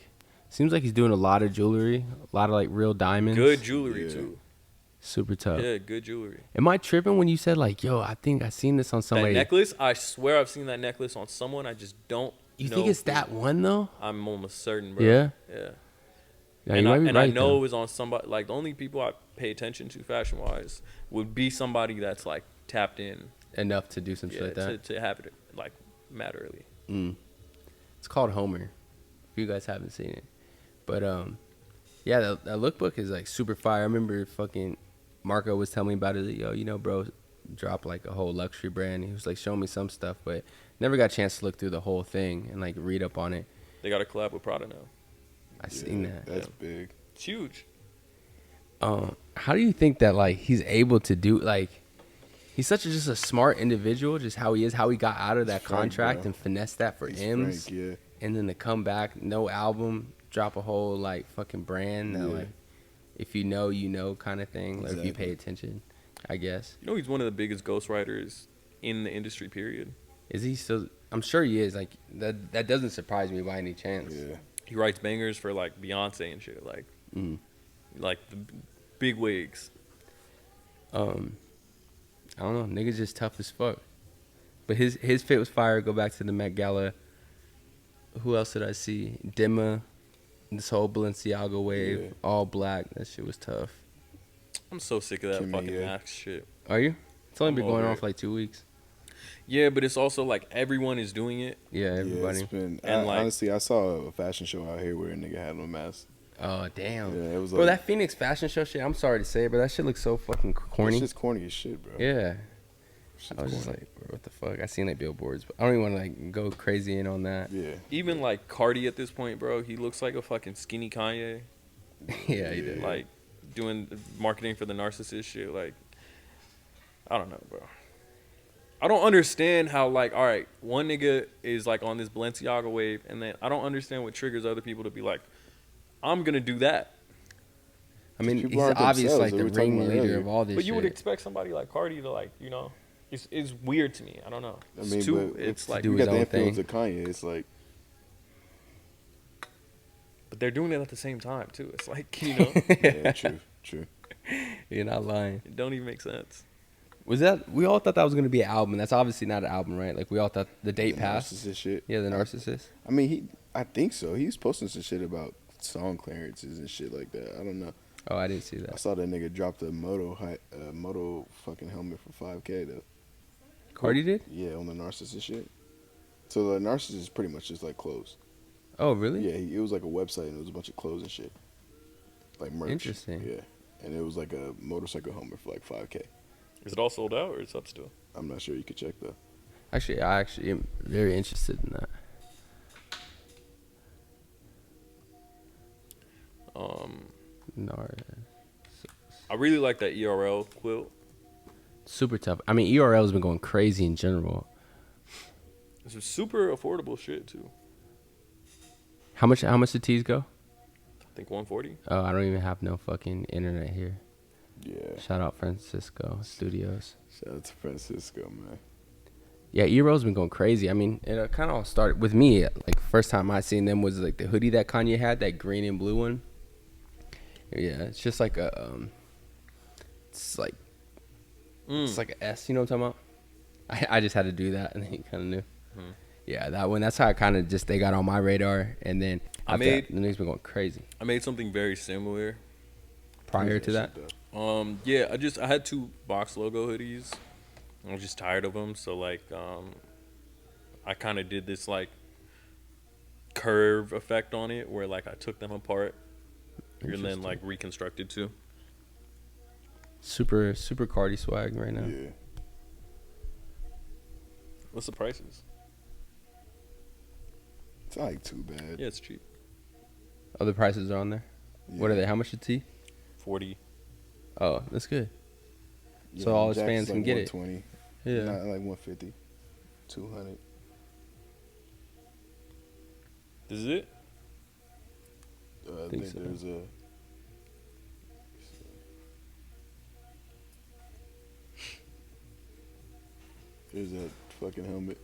seems like he's doing a lot of jewelry, a lot of like real diamonds. Good jewelry Yeah. too. Super tough. Yeah, good jewelry. Am I tripping when you said like, yo, I think I seen this on somebody? That necklace, I swear I've seen that necklace on someone. I just don't. You know think it's who. that one though? I'm almost certain, bro. Yeah. Yeah. Yeah, and you I, might be and I right, know though. it was on somebody. Like the only people I pay attention to fashion wise would be somebody that's like tapped in. Enough to do some shit Yeah, like that. to have it like mad early. It's called Homer. If you guys haven't seen it, but yeah, that lookbook is like super fire. I remember fucking Marco was telling me about it. Like, yo, you know, bro, dropped like a whole luxury brand. He was like showing me some stuff, but never got a chance to look through the whole thing and like read up on it. They got a collab with Prada now. I seen that. That's big. It's huge. How do you think that like he's able to do like? He's such just a smart individual, just how he is, how he got out of that Frank, contract bro. and finessed that for He's M's, Frank, yeah. and then to come back, no album, drop a whole like fucking brand that Yeah. like, if you know, you know, kind of thing. Like if you pay Exactly. attention, I guess. You know he's one of the biggest ghostwriters in the industry. Period. Is he still? I'm sure he is. Like that doesn't surprise me by any chance. Yeah. He writes bangers for like Beyonce and shit. Like the big wigs. I don't know. Nigga's just tough as fuck. But his fit was fire. Go back to the Met Gala. Who else did I see? Dimma. This whole Balenciaga wave. Yeah. All black. That shit was tough. I'm so sick of that Kimmy, fucking yeah. mask shit. Are you? It's only I'm been going over on it. for like 2 weeks. Yeah, but it's also like everyone is doing it. Yeah, Yeah, everybody. it's been, And, like- honestly, I saw a fashion show out here where a nigga had no mask. Oh, damn. Yeah, it was Bro, like, that Phoenix fashion show shit, I'm sorry to say it, but that shit looks so fucking corny. It's just corny as shit, bro. Yeah. I was just like, what the fuck? I seen like billboards, but I don't even want to like go crazy in on that. Yeah. Even like Cardi at this point, bro, he looks like a fucking skinny Kanye. Yeah, he did. Like doing marketing for the narcissist shit. Like, I don't know, bro. I don't understand how, like, all right, one nigga is like on this Balenciaga wave, and then I don't understand what triggers other people to be like, I'm gonna do that. I mean, People he's aren't obvious themselves, like we the were talking about ringleader earlier. of all this But you shit. would expect somebody like Cardi to, like, you know, it's weird to me. I don't know. I It's mean, too. but It's like, do you his got the own influence thing. of Kanye. It's like, but they're doing it at the same time too. It's like, you know, yeah, true. You're not lying. it don't even make sense. Was that, we all thought that was going to be an album. That's obviously not an album, right? Like, we all thought the date The passed. narcissist shit. Yeah, the narcissist. I mean, I think so. He's posting some shit about song clearances and shit like that. I don't know. Oh, I didn't see I that. saw that nigga drop the moto fucking helmet for $5K though. Cardi did? Yeah, on the narcissist shit. So the narcissist is pretty much just like clothes. Oh, really? Yeah, it was like a website and it was a bunch of clothes and shit, like merch. Interesting. Yeah, and it was like a motorcycle helmet for like $5K. Is it all sold out or it's up still? I'm not sure. You could check though. Actually, I actually am very interested in that. No, I really like that ERL quilt. super tough. I mean, ERL has been going crazy in general. It's a super affordable shit too. How much the tees go? I think 140. Oh, I don't even have no fucking internet here. Yeah. Shout out Francisco Studios. Shout out to Francisco, man. Yeah, ERL's been going crazy. I mean, it kind of all started with me. Like, first time I seen them was like the hoodie that Kanye had, that green and blue one. Yeah, it's just like a it's like it's like an S. You know what I'm talking about? I just had to do that, and then he kind of knew. Yeah, that one. That's how I kind of just they got on my radar, and then after that, the niggas been going crazy. I made something very similar. Prior to that, Yeah, I had 2 box logo hoodies. I was just tired of them, so like I kind of did this like curve effect on it where like I took them apart and then like reconstructed too. super Cardi swag right now. Yeah. What's the prices? It's not like too bad. Yeah, it's cheap. Other prices are on there. What are they? How much a tee? 40. Oh, that's good. Yeah, So all his Jack's fans like can get it. 120. Yeah. Not like 150, 200. This is it? I Think think so. there's a. There's that fucking helmet.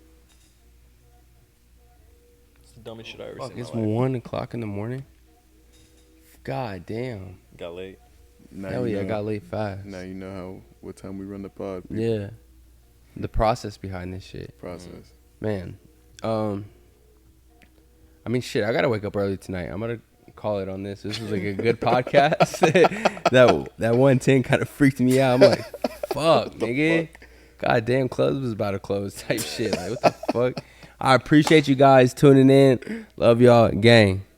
It's the dumbest shit I ever Fuck, seen. it's in my life. 1 o'clock in the morning. God damn. Got late. Now Hell you yeah, I know- got late fast. Now you know what time we run the pod. people. Yeah. The process behind this shit. Process. Man. I mean, shit, I gotta wake up early tonight. I'm gonna call it on this. This was like a good podcast. that 110 kind of freaked me out. I'm like, fuck, nigga. God damn, clubs was about to close type shit. Like, what the fuck? I appreciate you guys tuning in. Love y'all, gang.